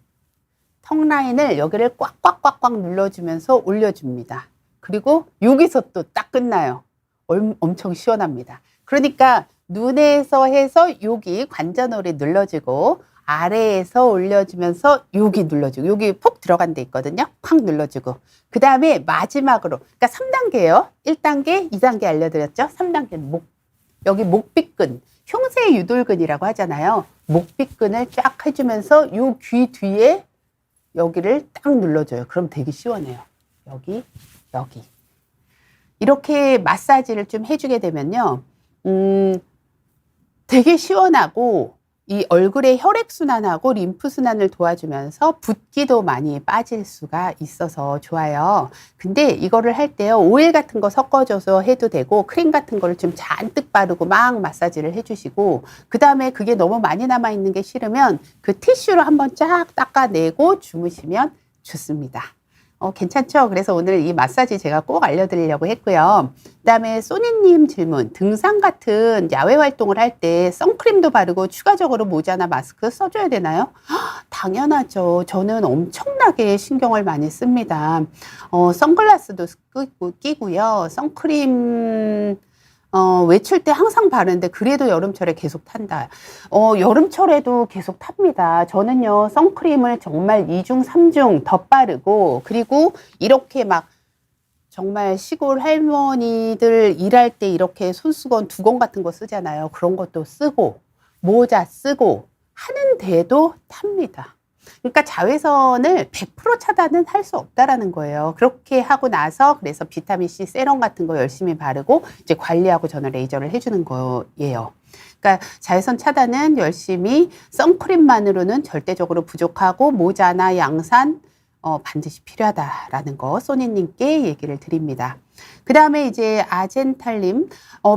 턱 라인을 여기를 꽉꽉꽉꽉 눌러주면서 올려줍니다. 그리고 여기서 또 딱 끝나요. 엄청 시원합니다. 그러니까 눈에서 해서 여기 관자놀이 눌러주고, 아래에서 올려주면서 여기 눌러주고, 여기 푹 들어간 데 있거든요. 확 눌러주고, 그 다음에 마지막으로, 그러니까 3단계예요. 1단계, 2단계 알려드렸죠. 3단계는 여기 목빗근, 흉쇄 유돌근이라고 하잖아요. 목빗근을 쫙 해주면서 요 귀 뒤에 여기를 딱 눌러줘요. 그럼 되게 시원해요. 여기. 이렇게 마사지를 좀 해주게 되면요, 음, 되게 시원하고 이 얼굴의 혈액순환하고 림프순환을 도와주면서 붓기도 많이 빠질 수가 있어서 좋아요. 근데 이거를 할 때요, 오일 같은 거 섞어줘서 해도 되고, 크림 같은 거를 좀 잔뜩 바르고 막 마사지를 해주시고, 그 다음에 그게 너무 많이 남아있는 게 싫으면 그 티슈로 한번 쫙 닦아내고 주무시면 좋습니다. 괜찮죠? 그래서 오늘 이 마사지 제가 꼭 알려드리려고 했고요. 그다음에 소니님 질문, 등산 같은 야외 활동을 할 때 선크림도 바르고 추가적으로 모자나 마스크 써줘야 되나요? 당연하죠. 저는 엄청나게 신경을 많이 씁니다. 선글라스도 끼고요. 선크림 외출 때 항상 바르는데 그래도 여름철에 계속 탄다. 여름철에도 계속 탑니다. 저는요, 선크림을 정말 2중, 3중 덧바르고, 그리고 이렇게 막 정말 시골 할머니들 일할 때 이렇게 손수건, 두건 같은 거 쓰잖아요. 그런 것도 쓰고, 모자 쓰고 하는데도 탑니다. 그러니까 자외선을 100% 차단은 할 수 없다라는 거예요. 그렇게 하고 나서 그래서 비타민C 세럼 같은 거 열심히 바르고 이제 관리하고 저는 레이저를 해주는 거예요. 그러니까 자외선 차단은 열심히, 선크림만으로는 절대적으로 부족하고 모자나 양산 반드시 필요하다라는 거 소니님께 얘기를 드립니다. 그 다음에 이제 아젠탈님,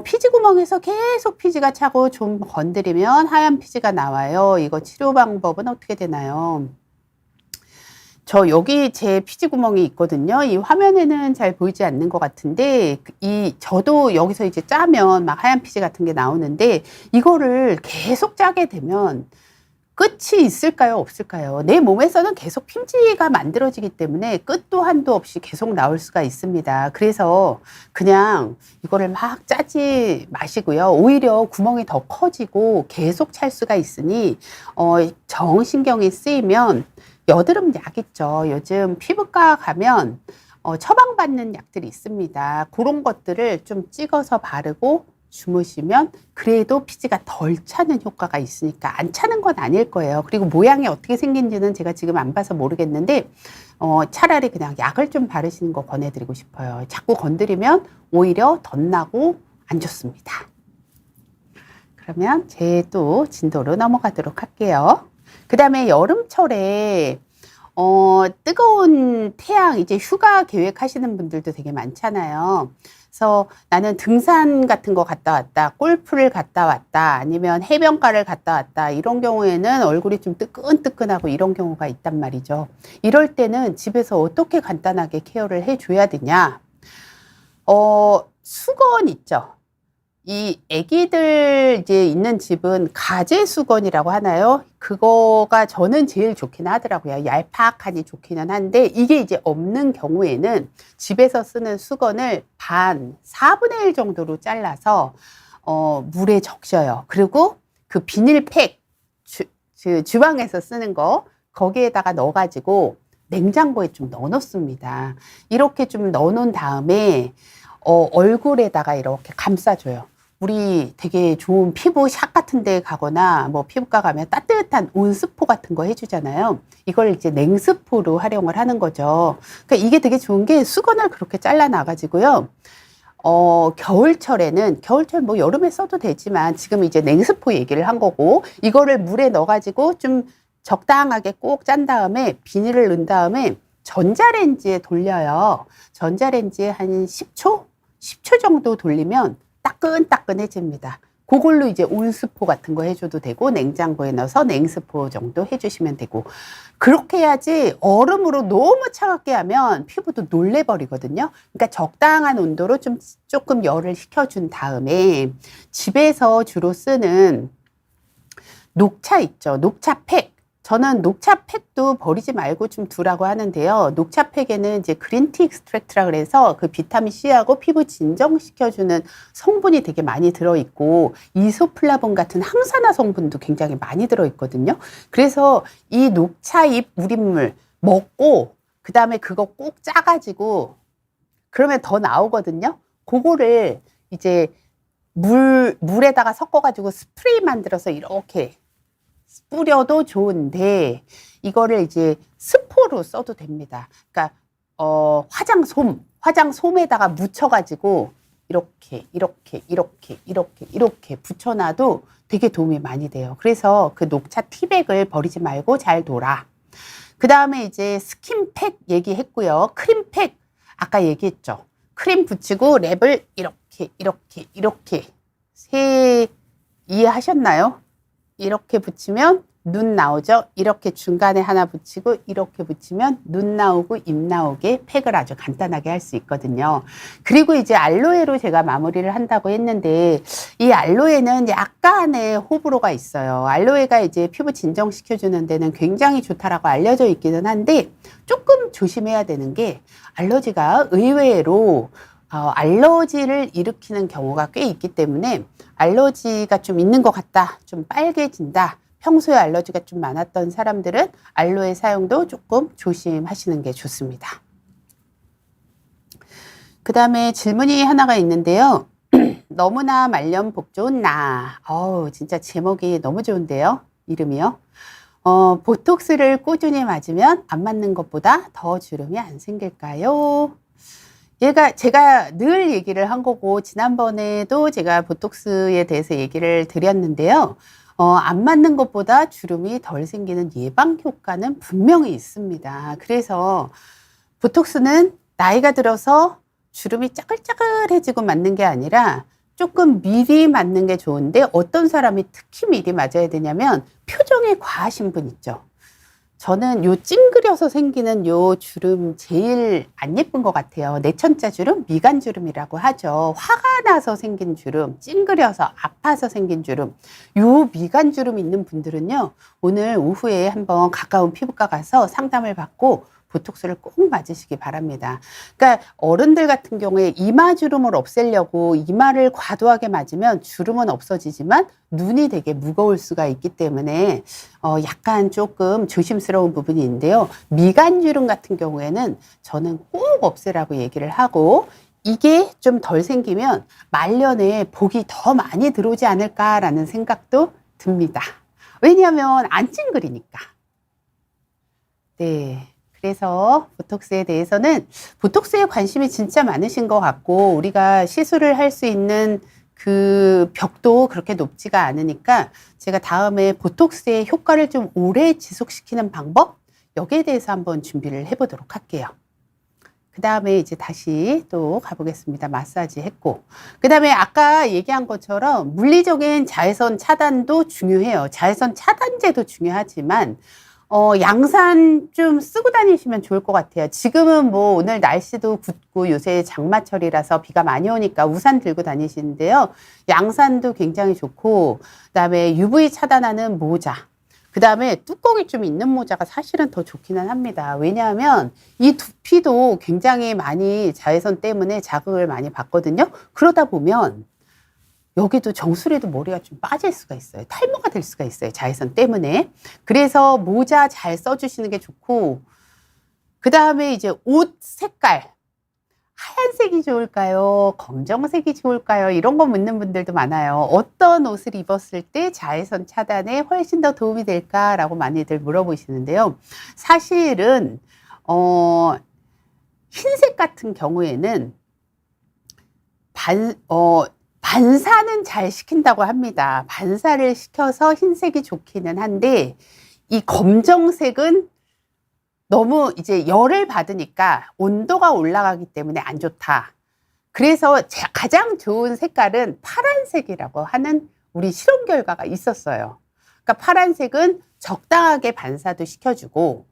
피지 구멍에서 계속 피지가 차고 좀 건드리면 하얀 피지가 나와요. 이거 치료 방법은 어떻게 되나요? 저 여기 제 피지 구멍이 있거든요. 이 화면에는 잘 보이지 않는 것 같은데, 저도 여기서 이제 짜면 막 하얀 피지 같은 게 나오는데, 이거를 계속 짜게 되면 끝이 있을까요? 없을까요? 내 몸에서는 계속 피지가 만들어지기 때문에 끝도 한도 없이 계속 나올 수가 있습니다. 그래서 그냥 이거를 막 짜지 마시고요. 오히려 구멍이 더 커지고 계속 찰 수가 있으니 정신경이 쓰이면 여드름 약 있죠. 요즘 피부과 가면 처방받는 약들이 있습니다. 그런 것들을 좀 찍어서 바르고 주무시면 그래도 피지가 덜 차는 효과가 있으니까, 안 차는 건 아닐 거예요. 그리고 모양이 어떻게 생긴지는 제가 지금 안 봐서 모르겠는데 차라리 그냥 약을 좀 바르시는 거 권해드리고 싶어요. 자꾸 건드리면 오히려 덧나고 안 좋습니다. 그러면 제 또 진도로 넘어가도록 할게요. 그 다음에 여름철에 뜨거운 태양, 이제 휴가 계획하시는 분들도 되게 많잖아요. 그래서 나는 등산 같은 거 갔다 왔다, 골프를 갔다 왔다, 아니면 해변가를 갔다 왔다, 이런 경우에는 얼굴이 좀 뜨끈뜨끈하고 이런 경우가 있단 말이죠. 이럴 때는 집에서 어떻게 간단하게 케어를 해줘야 되냐? 수건 있죠. 이 애기들 이제 있는 집은 가제 수건이라고 하나요? 그거가 저는 제일 좋긴 하더라고요. 얄팍하니 좋기는 한데, 이게 이제 없는 경우에는 집에서 쓰는 수건을 4분의 1 정도로 잘라서 물에 적셔요. 그리고 그 비닐팩, 주방에서 쓰는 거 거기에다가 넣어가지고 냉장고에 좀 넣어놓습니다. 이렇게 좀 넣어놓은 다음에 얼굴에다가 이렇게 감싸줘요. 우리 되게 좋은 피부샵 같은 데 가거나 뭐 피부과 가면 따뜻한 온스포 같은 거 해주잖아요. 이걸 이제 냉스포로 활용을 하는 거죠. 그러니까 이게 되게 좋은 게 수건을 그렇게 잘라 놔가지고요. 겨울철 뭐 여름에 써도 되지만 지금 이제 냉스포 얘기를 한 거고, 이거를 물에 넣어가지고 좀 적당하게 꼭 짠 다음에 비닐을 넣은 다음에 전자레인지에 돌려요. 전자레인지에 한 10초 정도 돌리면 따끈따끈해집니다. 그걸로 이제 온스포 같은 거 해줘도 되고, 냉장고에 넣어서 냉스포 정도 해주시면 되고, 그렇게 해야지 얼음으로 너무 차갑게 하면 피부도 놀래버리거든요. 그러니까 적당한 온도로 조금 열을 식혀준 다음에 집에서 주로 쓰는 녹차 있죠. 녹차팩. 저는 녹차팩도 버리지 말고 좀 두라고 하는데요. 녹차팩에는 이제 그린티 익스트랙트라 그래서 그 비타민C하고 피부 진정시켜주는 성분이 되게 많이 들어있고, 이소플라본 같은 항산화 성분도 굉장히 많이 들어있거든요. 그래서 이 녹차잎 우린물 먹고, 그 다음에 그거 꼭 짜가지고, 그러면 더 나오거든요. 그거를 이제 물에다가 섞어가지고 스프레이 만들어서 이렇게 뿌려도 좋은데, 이거를 이제 스포로 써도 됩니다. 그러니까 화장솜에다가 묻혀가지고 이렇게 붙여놔도 되게 도움이 많이 돼요. 그래서 그 녹차 티백을 버리지 말고 잘 둬라. 그 다음에 이제 스킨팩 얘기했고요. 크림팩 아까 얘기했죠. 크림 붙이고 랩을 이렇게 이해하셨나요? 이렇게 붙이면 눈 나오죠. 이렇게 중간에 하나 붙이고 이렇게 붙이면 눈 나오고 입 나오게 팩을 아주 간단하게 할 수 있거든요. 그리고 이제 알로에로 제가 마무리를 한다고 했는데 이 알로에는 약간의 호불호가 있어요. 알로에가 이제 피부 진정시켜주는 데는 굉장히 좋다라고 알려져 있기는 한데 조금 조심해야 되는 게 알러지가 의외로 알러지를 일으키는 경우가 꽤 있기 때문에 알러지가 좀 있는 것 같다, 좀 빨개진다, 평소에 알러지가 좀 많았던 사람들은 알로에 사용도 조금 조심하시는 게 좋습니다. 그 다음에 질문이 하나가 있는데요. 너무나 말년 복 좋은 나. 진짜 제목이 너무 좋은데요. 이름이요. 보톡스를 꾸준히 맞으면 안 맞는 것보다 더 주름이 안 생길까요? 제가 늘 얘기를 한 거고, 지난번에도 제가 보톡스에 대해서 얘기를 드렸는데요. 안 맞는 것보다 주름이 덜 생기는 예방 효과는 분명히 있습니다. 그래서 보톡스는 나이가 들어서 주름이 짜글짜글해지고 맞는 게 아니라 조금 미리 맞는 게 좋은데 어떤 사람이 특히 미리 맞아야 되냐면 표정에 과하신 분 있죠. 저는 요 찡그려서 생기는 요 주름 제일 안 예쁜 것 같아요. 내천자 주름, 미간 주름이라고 하죠. 화가 나서 생긴 주름, 찡그려서 아파서 생긴 주름. 요 미간 주름 있는 분들은요, 오늘 오후에 한번 가까운 피부과 가서 상담을 받고 보톡스를 꼭 맞으시기 바랍니다. 그러니까 어른들 같은 경우에 이마 주름을 없애려고 이마를 과도하게 맞으면 주름은 없어지지만 눈이 되게 무거울 수가 있기 때문에 약간 조금 조심스러운 부분이 있는데요. 미간 주름 같은 경우에는 저는 꼭 없애라고 얘기를 하고 이게 좀 덜 생기면 말년에 복이 더 많이 들어오지 않을까라는 생각도 듭니다. 왜냐하면 안 찡그리니까. 네. 그래서 보톡스에 대해서는 보톡스에 관심이 진짜 많으신 것 같고 우리가 시술을 할 수 있는 그 벽도 그렇게 높지가 않으니까 제가 다음에 보톡스의 효과를 좀 오래 지속시키는 방법 여기에 대해서 한번 준비를 해보도록 할게요. 그 다음에 이제 다시 또 가보겠습니다. 마사지 했고 그 다음에 아까 얘기한 것처럼 물리적인 자외선 차단도 중요해요. 자외선 차단제도 중요하지만 양산 좀 쓰고 다니시면 좋을 것 같아요. 지금은 뭐 오늘 날씨도 굿고 요새 장마철이라서 비가 많이 오니까 우산 들고 다니시는데요. 양산도 굉장히 좋고 그다음에 UV 차단하는 모자 그다음에 뚜껑이 좀 있는 모자가 사실은 더 좋기는 합니다. 왜냐하면 이 두피도 굉장히 많이 자외선 때문에 자극을 많이 받거든요. 그러다 보면 여기도 정수리도 머리가 좀 빠질 수가 있어요. 탈모가 될 수가 있어요. 자외선 때문에. 그래서 모자 잘 써주시는 게 좋고 그 다음에 이제 옷 색깔 하얀색이 좋을까요? 검정색이 좋을까요? 이런 거 묻는 분들도 많아요. 어떤 옷을 입었을 때 자외선 차단에 훨씬 더 도움이 될까라고 많이들 물어보시는데요. 사실은 흰색 같은 경우에는 반사는 잘 시킨다고 합니다. 반사를 시켜서 흰색이 좋기는 한데 이 검정색은 너무 이제 열을 받으니까 온도가 올라가기 때문에 안 좋다. 그래서 가장 좋은 색깔은 파란색이라고 하는 우리 실험 결과가 있었어요. 그러니까 파란색은 적당하게 반사도 시켜주고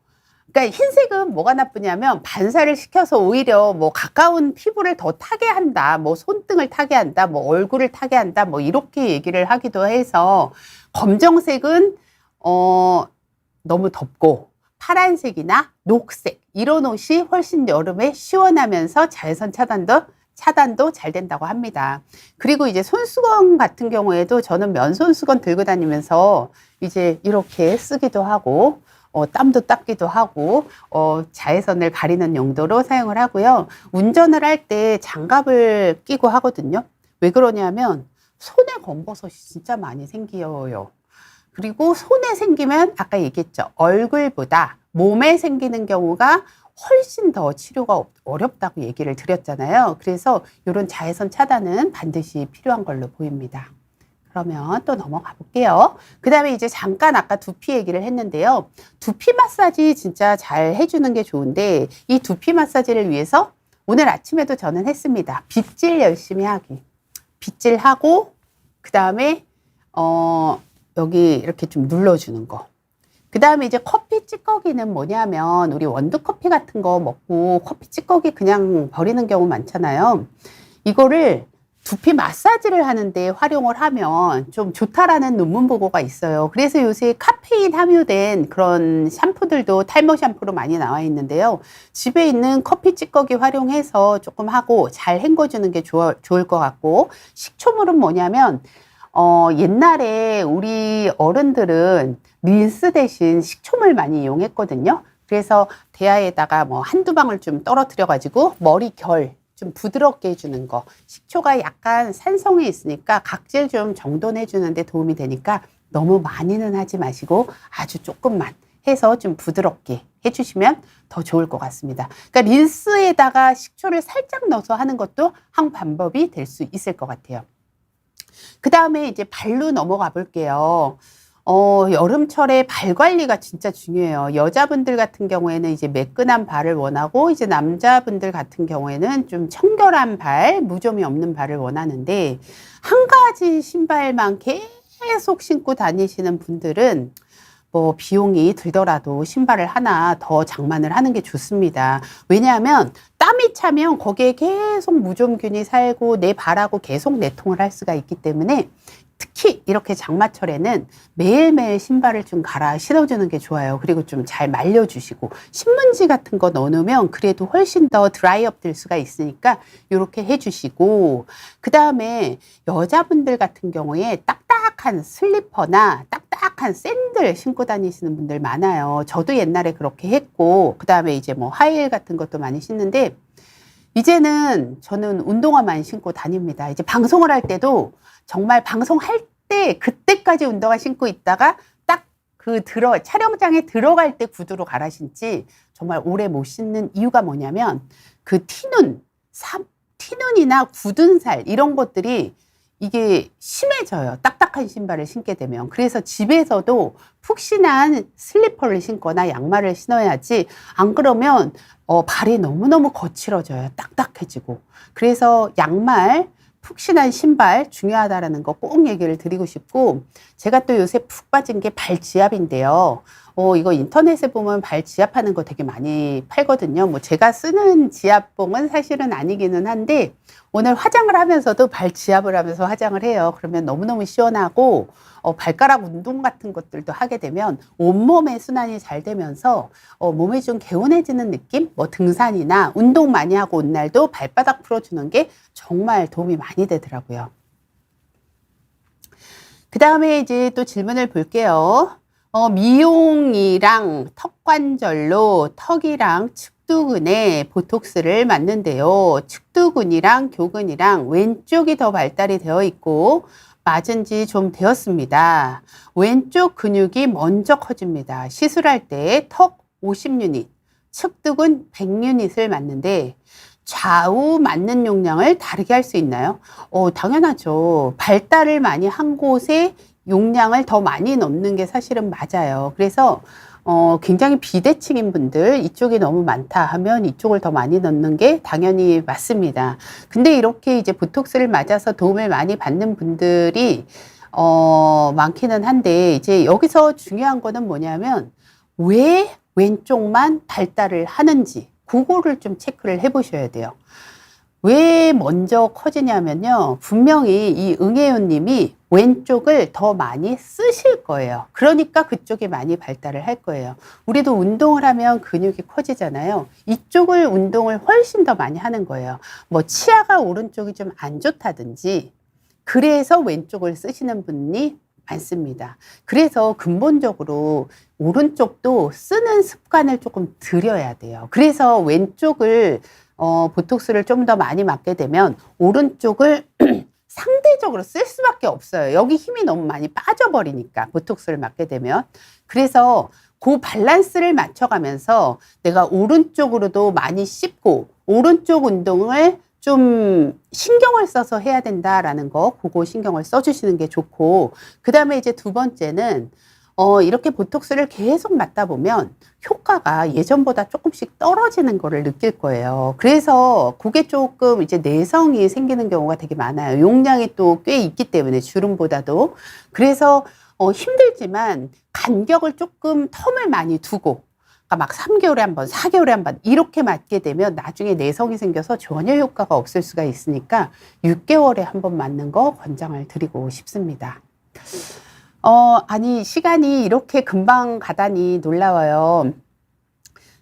그러니까 흰색은 뭐가 나쁘냐면 반사를 시켜서 오히려 뭐 가까운 피부를 더 타게 한다. 뭐 손등을 타게 한다. 뭐 얼굴을 타게 한다. 뭐 이렇게 얘기를 하기도 해서 검정색은 너무 덥고 파란색이나 녹색 이런 옷이 훨씬 여름에 시원하면서 자외선 차단도 잘 된다고 합니다. 그리고 이제 손수건 같은 경우에도 저는 면손수건 들고 다니면서 이제 이렇게 쓰기도 하고 땀도 닦기도 하고 자외선을 가리는 용도로 사용을 하고요. 운전을 할 때 장갑을 끼고 하거든요. 왜 그러냐면 손에 검버섯이 진짜 많이 생겨요. 그리고 손에 생기면 아까 얘기했죠. 얼굴보다 몸에 생기는 경우가 훨씬 더 치료가 어렵다고 얘기를 드렸잖아요. 그래서 이런 자외선 차단은 반드시 필요한 걸로 보입니다. 그러면 또 넘어가 볼게요. 그 다음에 이제 잠깐 아까 두피 얘기를 했는데요. 두피 마사지 진짜 잘 해주는 게 좋은데 이 두피 마사지를 위해서 오늘 아침에도 저는 했습니다. 빗질 열심히 하기. 빗질하고 그 다음에 여기 이렇게 좀 눌러주는 거. 그 다음에 이제 커피 찌꺼기는 뭐냐면 우리 원두커피 같은 거 먹고 커피 찌꺼기 그냥 버리는 경우 많잖아요. 이거를 두피 마사지를 하는데 활용을 하면 좀 좋다라는 논문 보고가 있어요. 그래서 요새 카페인 함유된 그런 샴푸들도 탈모 샴푸로 많이 나와 있는데요. 집에 있는 커피 찌꺼기 활용해서 조금 하고 잘 헹궈주는 게 좋을 것 같고, 식초물은 뭐냐면 옛날에 우리 어른들은 린스 대신 식초물 많이 이용했거든요. 그래서 대야에다가 뭐 한두 방울 좀 떨어뜨려 가지고 머리 결 좀 부드럽게 해주는 거. 식초가 약간 산성이 있으니까 각질 좀 정돈해 주는데 도움이 되니까 너무 많이는 하지 마시고 아주 조금만 해서 좀 부드럽게 해주시면 더 좋을 것 같습니다. 그러니까 린스에다가 식초를 살짝 넣어서 하는 것도 한 방법이 될 수 있을 것 같아요. 그 다음에 이제 발로 넘어가 볼게요. 여름철에 발 관리가 진짜 중요해요. 여자분들 같은 경우에는 이제 매끈한 발을 원하고, 이제 남자분들 같은 경우에는 좀 청결한 발, 무좀이 없는 발을 원하는데, 한 가지 신발만 계속 신고 다니시는 분들은 뭐 비용이 들더라도 신발을 하나 더 장만을 하는 게 좋습니다. 왜냐하면 땀이 차면 거기에 계속 무좀균이 살고 내 발하고 계속 내통을 할 수가 있기 때문에 특히 이렇게 장마철에는 매일매일 신발을 좀 갈아 신어주는 게 좋아요. 그리고 좀 잘 말려주시고 신문지 같은 거 넣어놓으면 그래도 훨씬 더 드라이업 될 수가 있으니까 이렇게 해주시고, 그 다음에 여자분들 같은 경우에 딱딱한 슬리퍼나 딱딱한 샌들 신고 다니시는 분들 많아요. 저도 옛날에 그렇게 했고, 그 다음에 이제 뭐 하이힐 같은 것도 많이 신는데 이제는 저는 운동화만 신고 다닙니다. 이제 방송을 할 때도 정말 방송할 때 그때까지 운동화 신고 있다가 딱 촬영장에 들어갈 때 구두로 갈아 신지 정말 오래 못 신는 이유가 뭐냐면 그 티눈이나 굳은 살 이런 것들이 이게 심해져요. 딱딱한 신발을 신게 되면. 그래서 집에서도 푹신한 슬리퍼를 신거나 양말을 신어야지, 안 그러면 발이 너무너무 거칠어져요. 딱딱해지고. 그래서 양말, 푹신한 신발 중요하다라는 거 꼭 얘기를 드리고 싶고, 제가 또 요새 푹 빠진 게 발지압인데요. 이거 인터넷에 보면 발지압하는 거 되게 많이 팔거든요. 뭐 제가 쓰는 지압봉은 사실은 아니기는 한데 오늘 화장을 하면서도 발지압을 하면서 화장을 해요. 그러면 너무너무 시원하고 발가락 운동 같은 것들도 하게 되면 온몸의 순환이 잘 되면서 몸이 좀 개운해지는 느낌? 뭐 등산이나 운동 많이 하고 온 날도 발바닥 풀어주는 게 정말 도움이 많이 되더라고요. 그 다음에 이제 또 질문을 볼게요. 미용이랑 턱관절로 턱이랑 측두근에 보톡스를 맞는데요. 측두근이랑 교근이랑 왼쪽이 더 발달이 되어 있고 맞은 지 좀 되었습니다. 왼쪽 근육이 먼저 커집니다. 시술할 때 턱 50유닛, 측두근 100유닛을 맞는데 좌우 맞는 용량을 다르게 할 수 있나요? 당연하죠. 발달을 많이 한 곳에 용량을 더 많이 넣는 게 사실은 맞아요. 그래서 굉장히 비대칭인 분들, 이쪽이 너무 많다 하면 이쪽을 더 많이 넣는 게 당연히 맞습니다. 근데 이렇게 이제 보톡스를 맞아서 도움을 많이 받는 분들이 많기는 한데, 이제 여기서 중요한 거는 뭐냐면 왜 왼쪽만 발달을 하는지 그거를 좀 체크를 해 보셔야 돼요. 왜 먼저 커지냐면요, 분명히 이 응애연 님이 왼쪽을 더 많이 쓰실 거예요. 그러니까 그쪽이 많이 발달을 할 거예요. 우리도 운동을 하면 근육이 커지잖아요. 이쪽을 운동을 훨씬 더 많이 하는 거예요. 뭐 치아가 오른쪽이 좀 안 좋다든지 그래서 왼쪽을 쓰시는 분이 많습니다. 그래서 근본적으로 오른쪽도 쓰는 습관을 조금 들여야 돼요. 그래서 왼쪽을 보톡스를 좀 더 많이 맞게 되면 오른쪽을 상대적으로 쓸 수밖에 없어요. 여기 힘이 너무 많이 빠져버리니까 보톡스를 맞게 되면. 그래서 그 밸런스를 맞춰가면서 내가 오른쪽으로도 많이 씹고 오른쪽 운동을 좀 신경을 써서 해야 된다라는 거, 그거 신경을 써주시는 게 좋고, 그 다음에 이제 두 번째는 이렇게 보톡스를 계속 맞다 보면 효과가 예전보다 조금씩 떨어지는 거를 느낄 거예요. 그래서 그게 조금 이제 내성이 생기는 경우가 되게 많아요. 용량이 또 꽤 있기 때문에 주름보다도. 그래서 힘들지만 간격을 조금 텀을 많이 두고, 그러니까 막 3개월에 한 번, 4개월에 한 번 이렇게 맞게 되면 나중에 내성이 생겨서 전혀 효과가 없을 수가 있으니까 6개월에 한 번 맞는 거 권장을 드리고 싶습니다. 아니, 시간이 이렇게 금방 가다니 놀라워요.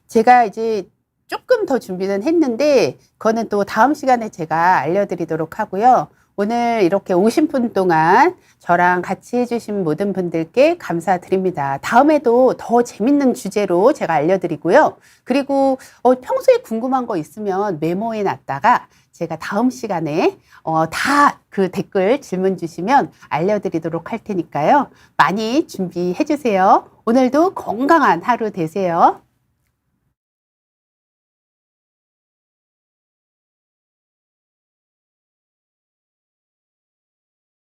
제가 이제 조금 더 준비는 했는데, 그거는 또 다음 시간에 제가 알려드리도록 하고요. 오늘 이렇게 50분 동안 저랑 같이 해주신 모든 분들께 감사드립니다. 다음에도 더 재밌는 주제로 제가 알려드리고요. 그리고 평소에 궁금한 거 있으면 메모해 놨다가 제가 다음 시간에 다 그 댓글 질문 주시면 알려드리도록 할 테니까요. 많이 준비해 주세요. 오늘도 건강한 하루 되세요.